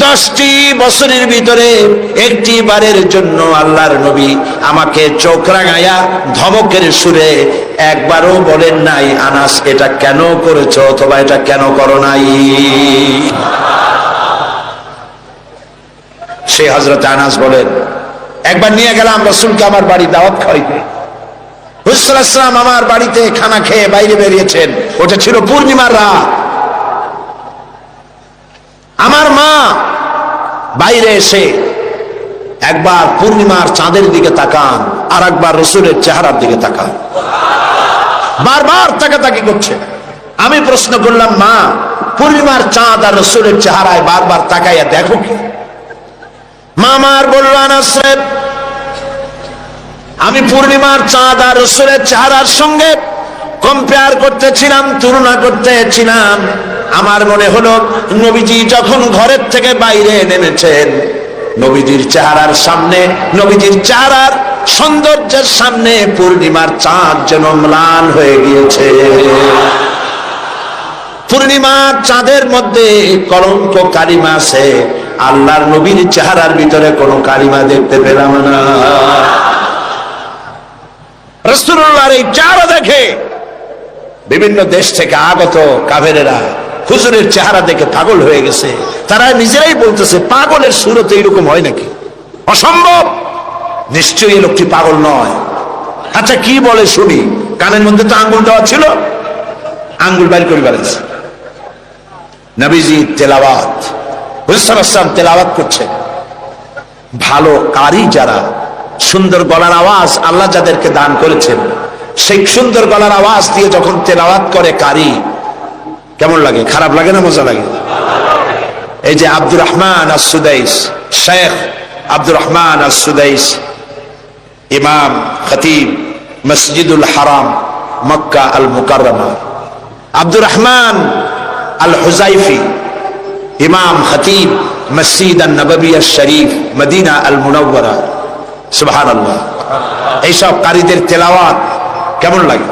10টি বছরের ভিতরে একটি বারের জন্য আল্লাহর নবী আমাকে চোখ রাঙায়া ধমকের সুরে একবারও বলেন নাই, আনাস এটা কেন করেছো অথবা এটা কেন করো নাই। সে হযরত আনাস বলেন, একবার নিয়ে গেলাম রাসূলকে আমার বাড়ি দাওয়াত খাওয়াইতে। হুজুর সাল্লাল্লাহু আলাইহি ওয়াসাল্লাম আমার বাড়িতে খানা খেয়ে বাইরে বেরিয়েছেন। ওটা ছিল পূর্ণিমার রাত। আমার মা বাইরে এসে একবার পূর্ণিমার চাঁদের দিকে তাকান, আর একবার রাসূলের চেহারার দিকে তাকান, বারবার তাকাতাকি করছে। আমি প্রশ্ন করলাম, মা, পূর্ণিমার চাঁদ আর রাসূলের চেহারায় বারবার তাকাইয়া দেখো কি? মামার বলল, আনাস রে, আমি পূর্ণিমার চাঁদ আর রাসূলের চেহারার সঙ্গে কম্পেয়ার করতেছিলাম, তুলনা করতেছিলাম। আমার মনে হলো নবীজি যখন ঘরের থেকে বাইরে নেমেছেন, নবীজির চেহারার সামনে, নবীজির চেহারার সৌন্দর্যের সামনে পূর্ণিমার চাঁদ যেন ম্লান হয়ে গিয়েছে। পূর্ণিমার চাঁদের মধ্যে কলঙ্ক কালিমা আছে, আল্লাহর নবীর চেহারার ভিতরে কোনো কালিমা দেখতে পেলাম না। রাসূলুল্লাহর এই চেহারা দেখে বিভিন্ন দেশ থেকে আগত কাফেরেরা হুজুরের চেহারা দেখে পাগল হয়ে গেছে। তারা নিজেরাই বলতেছে, পাগলের সুরতে এরকম হয় নাকি? অসম্ভব, নিশ্চয়ই এই লোকটি পাগল নয়। আচ্ছা কি বলে শুনি। কানের মধ্যে তো আঙ্গুল দেওয়া ছিল, আঙ্গুল বাইর করে বেড়েছে। নবীজি তেলাওয়াত, হুজুর সাল্লাল্লাহু আলাইহি ওয়াসাল্লাম তেলাওয়াত করছেন। ভালো কারি যারা, সুন্দর গলার আওয়াজ আল্লাহ যাদেরকে দান করেছেন, সেই সুন্দর গলার আওয়াজ দিয়ে যখন তেলাওয়াত করে কারি, কেমন লাগে? খারাপ লাগে না মজা লাগে? এই যে আব্দুর রহমান আস-সুদাইস, শেখ আব্দুর রহমান আস-সুদাইস, ইমাম খতিব মসজিদুল হারাম মক্কা আল মুকাররমা, আব্দুর রহমান আল হুজাইফি, ইমাম খতিব মসজিদ আন নববী শরীফ মদিনা আল মুনাওয়ারা। সুবহানাল্লাহ। এইসব কারীদের তেলাওয়াত কেমন লাগে?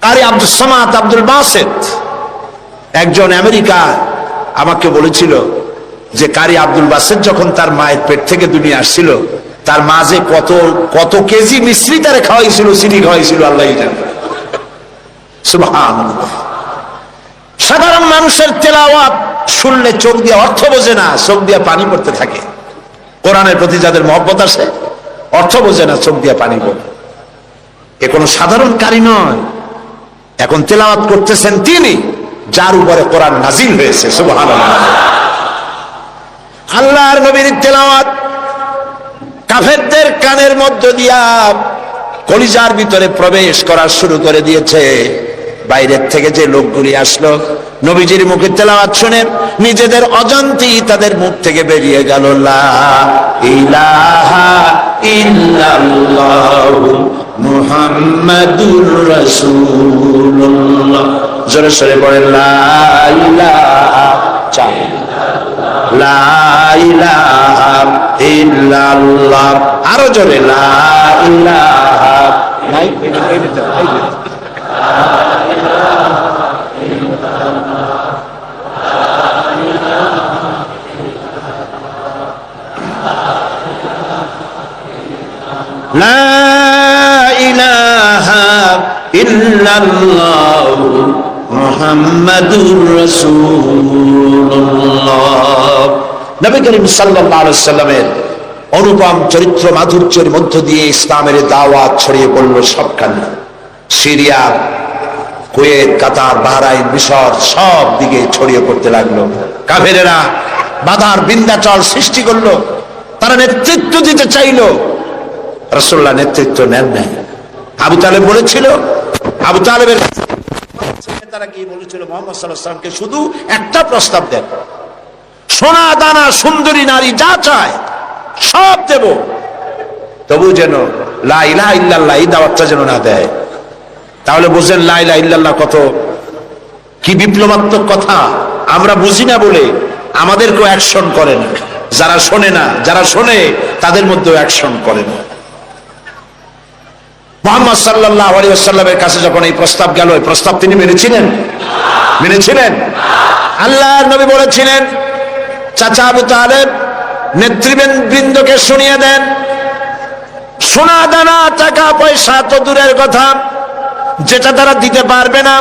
কারি আব্দুল সামাদ আব্দুল বাসেত, একজন আমেরিকা আমাকে বলেছিল যে কারি আব্দুল বাসেত যখন তার মায়ের পেট থেকে দুনিয়া আসছিল, তার মা যে কত কত কেজি মিশ্রি তারে খাওয়াইছিল, চিনি খাওয়াইছিল আল্লাহই জানে। সুবহানাল্লাহ। সাধারণ মানুষের তেলাওয়াত শুনলে চোখ দিয়ে অর্থ বোঝে না, চোখ দিয়ে পানি পড়তে থাকে। কোরআনের প্রতি যাদের মহব্বত আছে, অর্থ বোঝে না, চোখ দিয়ে পানি পড়ে। এ কোনো সাধারণ কারি নয়। এখন তেলাওয়াত করতেছেন তিনি, যার উপরে কোরআন নাজিল হয়েছে। সুবহানাল্লাহ। আল্লাহর নবীর তেলাওয়াত কাফেরদের কানের মধ্য দিয়া কলিজার ভিতরে প্রবেশ করা শুরু করে দিয়েছে। বাইরের থেকে যে লোকগুলি আসলো, নবীজির মুখে তেলাওয়াত শুনে নিজেদের অজান্তেই তাদের মুখ থেকে বেরিয়ে গেল লা ইলাহা ইল্লাল্লাহু মুহাম্মাদুর রাসূলুল্লাহ। জোরে সরে পড়েন লা ইলাহা লা ইলাহা ইল্লাল্লাহ। আরো জোরে লা ইলাহা। নাই লা ইলাহা ইল্লাল্লাহু মুহাম্মাদুর রাসূলুল্লাহ। নবী করিম সাল্লাল্লাহু আলাইহি ওয়াসাল্লামের অনুপম চরিত্র মাধুর্যের মধ্য দিয়ে ইসলামের দাওয়াত ছড়িয়ে পড়ল সবখানে। সিরিয়া, কুয়েত, কাতার, বাহরাইন, মিশর সব দিকে ছড়িয়ে পড়তে লাগলো। কাফেরেরা বাধার বিন্ধ্যাচল সৃষ্টি করলো। তারা নেতৃত্ব দিতে চাইলো, রাসূলুল্লাহ নেতৃত্ব নেন নাই। আবু তালেব বলেছিল, আবু তালেবের তারা কি বলেছিল, মুহাম্মদ সাল্লাল্লাহু আলাইহি ওয়াসাল্লামকে শুধু একটা প্রস্তাব দেন, সোনা দানা সুন্দরী নারী যা চায় সব দেব, তবু যেন লা ইলাহা ইল্লাল্লাহ এই দাওয়াতটা যেন না দেয়। তাহলে বুঝেন লা ইলাহা ইল্লাল্লাহ কত কি বিপ্লবাত্মক কথা। আমরা বুঝি না বলে আমাদেরকেও অ্যাকশন করে না, যারা শোনে না, যারা শোনে তাদের মধ্যেও অ্যাকশন করে না। মুহাম্মদ সাল্লাল্লাহু আলাইহি ওয়াসাল্লামের কাছে যখন এই প্রস্তাব গেল, এই প্রস্তাব তিনি মেনেছিলেন? মেনেছিলেন? আল্লাহর নবী বলেছিলেন, চাচা আবু তালেব নেতৃবৃন্দকে শুনিয়ে দেন, সোনা দানা টাকা পয়সা তো দূরের কথা, যেটা তারা দিতে পারবে না,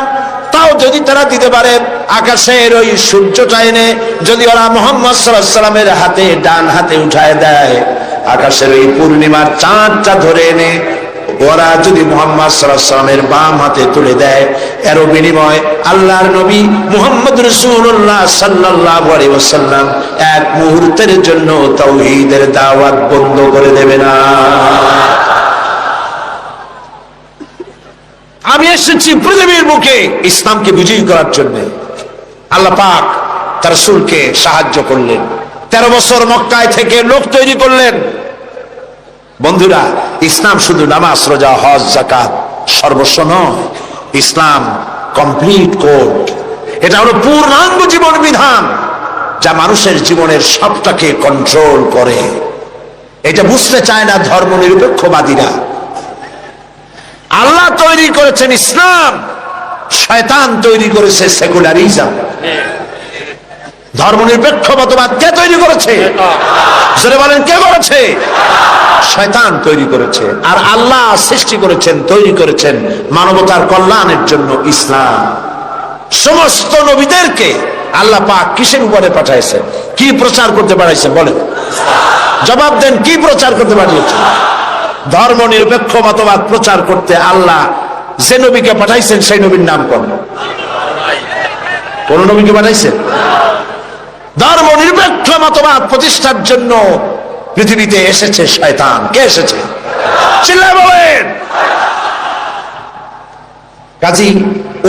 তাও যদি তারা দিতে পারে আকাশের ওই সূর্যটা এনে যদি ওরা মুহাম্মদ সাল্লাল্লাহু আলাইহি ওয়াসাল্লামের হাতে ডান হাতে উঠায় দেয়, আকাশের ওই পূর্ণিমার চাঁদটা ধরে এনে ওরা যদি মুহাম্মদ সাল্লাল্লাহু আলাইহি ওয়াসাল্লামের বাম হাতে তুলে দেয়, এর বিনিময় আল্লাহর নবী মুহাম্মদ রাসূলুল্লাহ সাল্লাল্লাহু আলাইহি ওয়াসাল্লাম এক মুহূর্তের জন্য তাওহীদের দাওয়াত বন্ধ করে দেবে না। আমি এসেছি পৃথিবীর বুকে ইসলামকে বিজয়ী করার জন্য। আল্লাহ পাক তার রাসূলকে সাহায্য করলেন, 13 বছর মক্কায় থেকে লোক তৈরি করলেন। বন্ধুরা, ইসলাম শুধু নামাজ, রোজা, হজ, যাকাত সর্বস্ব নয়। ইসলাম কমপ্লিট কোড। এটা হলো পূর্ণাঙ্গ জীবন বিধান, যা মানুষের জীবনের সবটাকে কন্ট্রোল করে। এটা বুঝতে চায় না ধর্ম নিরপেক্ষবাদীরা। আল্লাহ তৈরি করেছেন ইসলাম, শয়তান তৈরি করেছে সেকুলারিজম। ধর্মনিরপেক্ষ মতবাদ কে তৈরি করেছে? জোরে বলেন, কে করেছে? শয়তান তৈরি করেছে। আর আল্লাহ সৃষ্টি করেছেন, তৈরি করেছেন মানবতার কল্যাণের জন্য ইসলাম। সমস্ত নবীদেরকে আল্লাহ পাক কিসের উপরে পাঠাইছেন? কি প্রচার করতে পাঠাইছেন? বলেন, জবাব দেন, কি প্রচার করতে পাঠিয়েছেন? ধর্ম নিরপেক্ষ মতবাদ প্রচার করতে আল্লাহ যে নবীকে পাঠাইছেন সেই নবীর নাম কোন? কোন নবীকে পাঠাইছেন? ধর্ম নিরপেক্ষ মতবাদ প্রতিষ্ঠার জন্য পৃথিবীতে এসেছে শয়তান। কে এসেছে? চিল্লায় বলেন। কাজী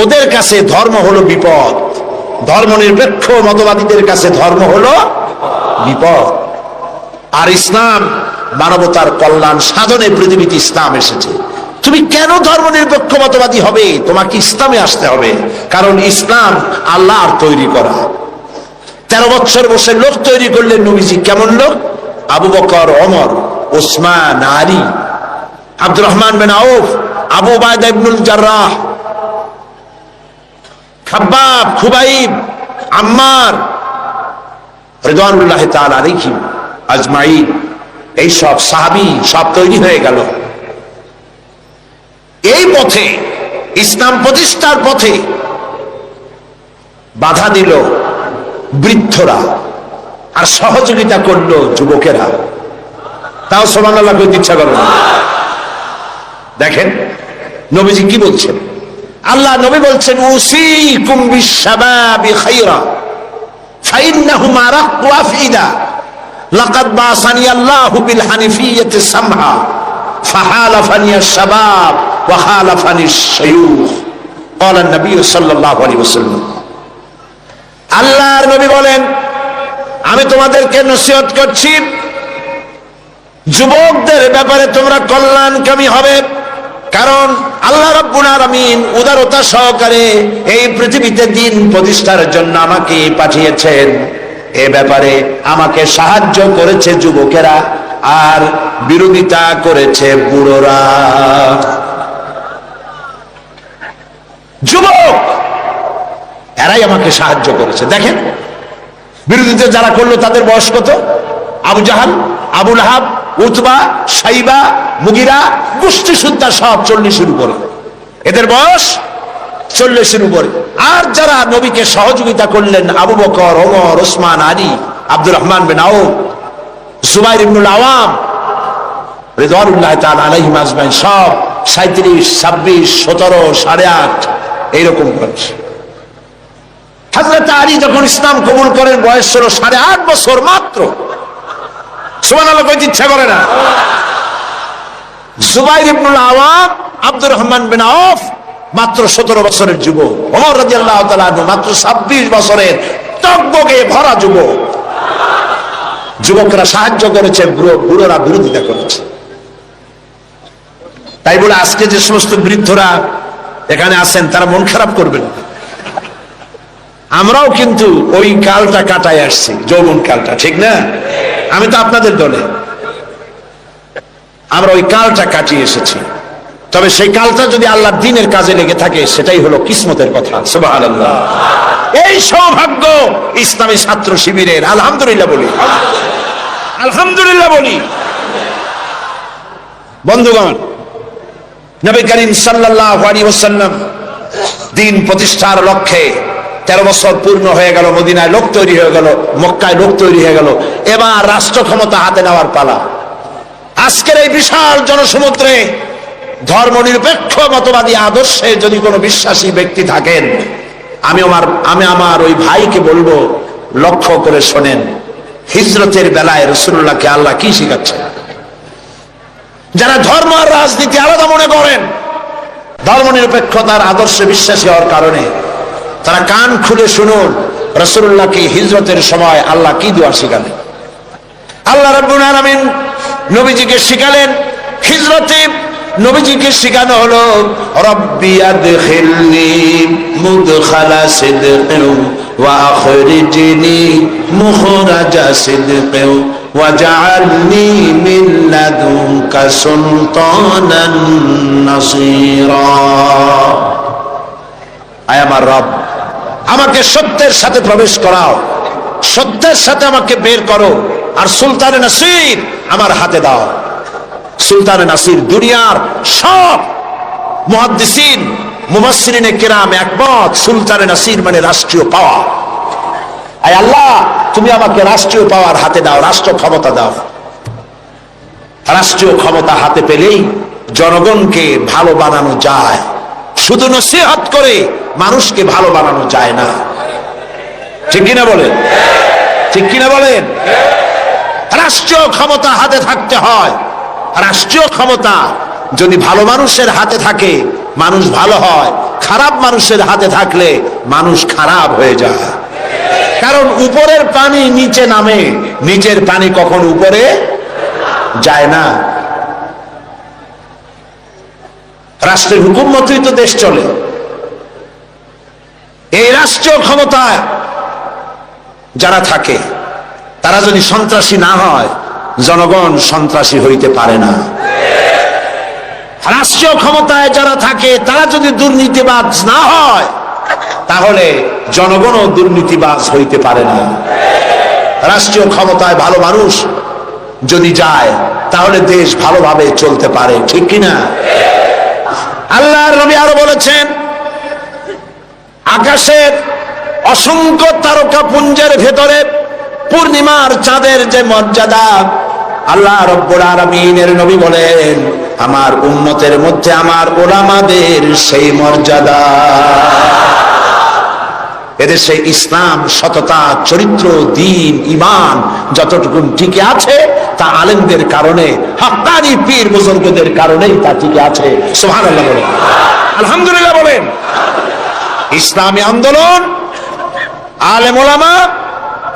ওদের কাছে ধর্ম হলো বিপদ, ধর্ম নিরপেক্ষ মতবাদীদের কাছে ধর্ম হলো বিপদ। আর ইসলাম মানবতার কল্যাণ সাধনে পৃথিবীতে ইসলাম এসেছে। তুমি কেন ধর্ম নিরপেক্ষ মতবাদী হবে? তোমাকে ইসলামে আসতে হবে, কারণ ইসলাম আল্লাহর তৈরি করা। 13 বছর বসে লোক তৈরি করলেন নবীজি। কেমন লোক? আবু বকর, ওমর, ওসমান, আলী, আব্দুর রহমান বিন আউফ, আবু উবাইদা ইবনুল জাররাহ, খাব্বাব, খুবাইব, আম্মার রিদওয়ানুল্লাহি তাআলা আলাইহিম আজমাইন। এই সব সাহাবী সব তৈরি হয়ে গেল। এই পথে, ইসলাম প্রতিষ্ঠার পথে বাধা দিল বৃদ্ধরা, আর সহযোগিতা করলো যুবকেরা। তাও সুবহানাল্লাহ কইতে ইচ্ছা করে না। দেখেন নবীজি কি বলছেন। আল্লাহ নবী বলছেন, উসিকুম বিশ-শাবাবি খায়রা ফাইন্নাহুম আরাক্কু আফইদা লাকাদ বাসানি আল্লাহু বিল হানিফিয়্যাতি সামহা ফাহালাফানি আশ-শাবাব ওয়া খালাফানি আশ-শায়ুখ। ক্বালা নবী সাল্লাল্লাহু আলাইহি ওয়াসাল্লাম। আল্লাহর নবী বলেন, আমি তোমাদেরকে নসিহত করছি, যুবকদের ব্যাপারে তোমরা কল্যাণকামী হবে, কারণ আল্লাহ রাব্বুল আলামিন উদারতা সহকারে এই পৃথিবীতে দ্বীন প্রতিষ্ঠার জন্য আমাকে পাঠিয়েছেন। এ ব্যাপারে আমাকে সাহায্য করেছে যুবকেরা, আর বিরোধিতা করেছে বুড়োরা। যুবক এরাই আমাকে সাহায্য করেছে। দেখেন বিরোধিতা যারা করলো তাদের বয়স কত? আবু জাহাল, আবু লাহাব, উতবা, সাইবা, মুগিরা, গোষ্ঠী সুদ্ধা সব 40-এর উপরে। এদের বয়স 40-এর উপরে। আর যারা নবীকে সহযোগিতা করলেন, আবু বকর, ওমর, ওসমান, আলী, আব্দুর রহমান বিন আউফ, জুবাইর ইবনুল আওয়াম রিদওয়ানুল্লাহি তাআলা আলাইহিম আজমাইন, সব 37, 26, 17, 8.5 এইরকম বয়স। হযরত আলী যখন ইসলাম কবুল করেন বয়স ছিল 8.5 বছর মাত্র। সুবহানাল্লাহ কইতে ইচ্ছা করে না। জুবাইর ইবনুল আওয়াম, আব্দুর রহমান বিন আউফ মাত্র 17 বছরের যুবক। ওমর রাদিয়াল্লাহু তাআলা আনহু মাত্র 26 বছরের টগবগে ভরা যুবক। যুবকরা সাহায্য করেছে, বুড়োরা বিরোধিতা করেছে। তাই বলে আজকে যে সমস্ত বৃদ্ধরা এখানে আছেন তারা মন খারাপ করবেন। আমরাও কিন্তু ওই কালটা কাটায় আসছি, যৌবন কালটা, ঠিক না? আমি তো আপনাদের দলে, আমরা ওই কালটা কাটিয়ে এসেছি। তবে সেই কালটা যদি আল্লাহর দ্বীনের কাজে লেগে থাকে সেটাই হলো কিসমতের কথা। সুবহানাল্লাহ। এই সৌভাগ্য ইসলামী ছাত্র শিবিরের। আলহামদুলিল্লাহ বলি, আলহামদুলিল্লাহ বলি। বন্ধুগণ, নবী করিম সাল্লাল্লাহু আলাইহি ওয়াসাল্লাম দ্বীন প্রতিষ্ঠার লক্ষ্যে 13 বছর পূর্ণ হয়ে গেল। মদিনায় লোক তৈরি হয়ে গেল, মক্কায় লোক তৈরি হয়ে গেল। এবার রাষ্ট্র ক্ষমতা হাতে নেওয়ার পালা। আজকের এই বিশাল জনসমুদ্রে ধর্ম নিরপেক্ষ মতবাদী আদর্শে যদি কোনো বিশ্বাসী ব্যক্তি থাকেন, আমি আমার ওই ভাইকে বলবো, লক্ষ্য করে শোনেন, হিজরতের বেলায় রাসূলুল্লাহকে আল্লাহ কি শিখাচ্ছেন। যারা ধর্ম আর রাজনীতি আলাদা মনে করেন, ধর্ম নিরপেক্ষতার আদর্শে বিশ্বাসী হওয়ার কারণে তারা কান খুলে শুনুন রাসূলুল্লাহকে হিজরতের সময় আল্লাহ কি দোয়া শিখালেন। আল্লাহ রাব্বুল আলামিন নবীজিকে শিখালেন হিজরতে। নবীজিকে শিখানো হলো, রব্বি আদখিলনি মুদখালা সিদকিন ওয়া আখরিজনি মুখরাজা সিদকিন ওয়াজআলনি মিন লাদুনকা সুলতানান নাসীরা। আয় আমার রব, আমাকে সত্যের সাথে প্রবেশ করাও সত্যের সাথে আমাকে বের করো, আর সুলতানে নাসির আমার হাতে দাও। সুলতানে নাসির দুনিয়ার সব মুহাদ্দিসিন মুফাসসিরিনে কেরাম একমত, সুলতানে নাসির মানে রাষ্ট্রীয় পাওয়ার। আয় আল্লাহ, তুমি আমাকে রাষ্ট্রীয় পাওয়ার হাতে দাও, রাষ্ট্র ক্ষমতা দাও। রাষ্ট্রীয় ক্ষমতা হাতে পেলেই জনগণকে ভালো বানানো যায়, শুধু নসিহত করে মানুষকে ভালো বানানো যায় না। ঠিক কিনা বলেন? ঠিক কিনা বলেন? রাষ্ট্রীয় ক্ষমতা হাতে থাকতে হয়। রাষ্ট্রীয় ক্ষমতা যদি ভালো মানুষের হাতে থাকে মানুষ ভালো হয়, খারাপ মানুষের হাতে থাকলে মানুষ খারাপ হয়ে যায়। কারণ উপরের পানি নিচে নামে, নিচের পানি কখনো উপরে যায় না। রাষ্ট্রের হুকুম মতোই তো দেশ চলে। এই রাষ্ট্রীয় ক্ষমতায় যারা থাকে তারা যদি সন্ত্রাসী না হয়, জনগণ সন্ত্রাসী হইতে পারে না। রাষ্ট্রীয় ক্ষমতায় যারা থাকে তারা যদি দুর্নীতিবাজ না হয়, তাহলে জনগণও দুর্নীতিবাজ হইতে পারে না। রাষ্ট্রীয় ক্ষমতায় ভালো মানুষ যদি যায় তাহলে দেশ ভালোভাবে চলতে পারে। ঠিক কিনা? আল্লাহর নবী আরো বলেছেন, আকাশের অসংখ্য তারকা পুঞ্জের ভেতরে পূর্ণিমার চাঁদের যে মর্যাদা, আল্লাহ রব্বুল আলামিনের নবী বলেন আমার উম্মতের মধ্যে আমার উলামাদের সেই মর্যাদা। এদেশে ইসলাম, সততা, চরিত্র, দ্বীন, ঈমান যতটুকু টিকে আছে তা আলেমদের কারণে, হাক্কানি পীর বুজুর্গদের কারণেই তা টিকে আছে। সুবহানাল্লাহ বলেন, আলহামদুলিল্লাহ বলেন। ইসলামী আন্দোলন, আলেম ওলামা,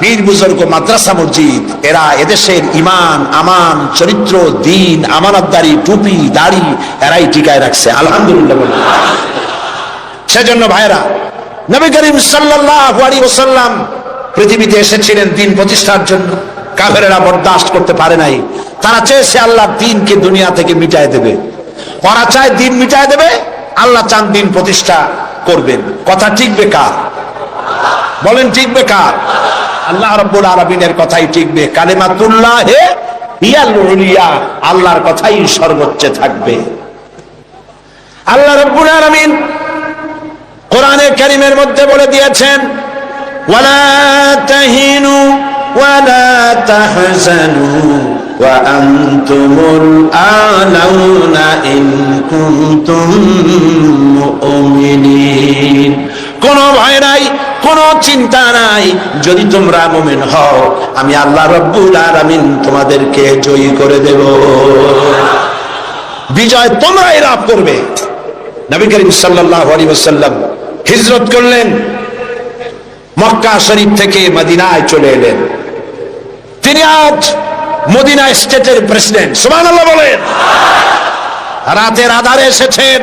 পীর বুজুর্গ, মাদ্রাসা মসজিদ, এরা এদেশের ঈমান, আমান, চরিত্র, দ্বীন, আমানতদারি, টুপি, দাড়ি এরাই টিকায় রাখছে। আলহামদুলিল্লাহ বলেন। সেজন্য ভাইরা, নবী করিম সাল্লাল্লাহু আলাইহি ওয়াসাল্লাম পৃথিবীতে এসেছিলেন দ্বীন প্রতিষ্ঠার জন্য। কাফেরেরা বরদাস্ত করতে পারে নাই। তারা চেয়েছে আল্লাহর দ্বীনকে দুনিয়া থেকে মিটায় দেবে। ওরা চায় দ্বীন মিটায় দেবে, আল্লাহ চান দ্বীন প্রতিষ্ঠা করবেন। কথা টিকবে কার? বলেন টিকবে কার? আল্লাহ রাব্বুল আলামিনের কথাই টিকবে। কালিমাতুল্লাহি হিয়াল উলিয়া, আল্লাহর কথাই সর্বোচ্চ থাকবে। আল্লাহ রাব্বুল আলামিন কোরআনে কারীমের মধ্যে বলে দিয়েছেন, ওয়ালা তাহিনু ওয়ালা তাহজানু ওয়া আনতুমুল আলাউনা ইন কুনতুম মুমিনিন। কোন ভয় নাই, কোন চিন্তা নাই, যদি তোমরা মুমিন হও আমি আল্লাহ রাব্বুল আলামিন তোমাদেরকে জয়ী করে দেব। বিজয় তোমরাই লাভ করবে। নবী করিম সাল্লাল্লাহু আলাইহি ওয়াসাল্লাম হিজরত করলেন, মক্কা শরীফ থেকে মদিনায় চলে এলেন। তিনি আজ মদিনা স্টেটের প্রেসিডেন্ট। সুবহানাল্লাহ বলেন। রাতের আধারে এসেছেন,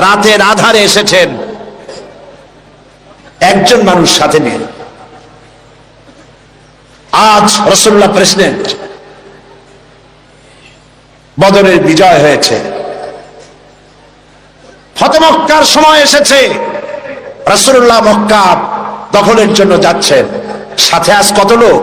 রাতের আধারে এসেছেন, একজন মানুষ সাথে নেই। আজ রাসূলুল্লাহ প্রেসিডেন্ট। বদরের বিজয় হয়েছে, ফতহ মক্কার সময় এসেছে। রাসূলুল্লাহ মক্কা দখলের জন্য যাচ্ছেন, সাথে আজ কত লোক?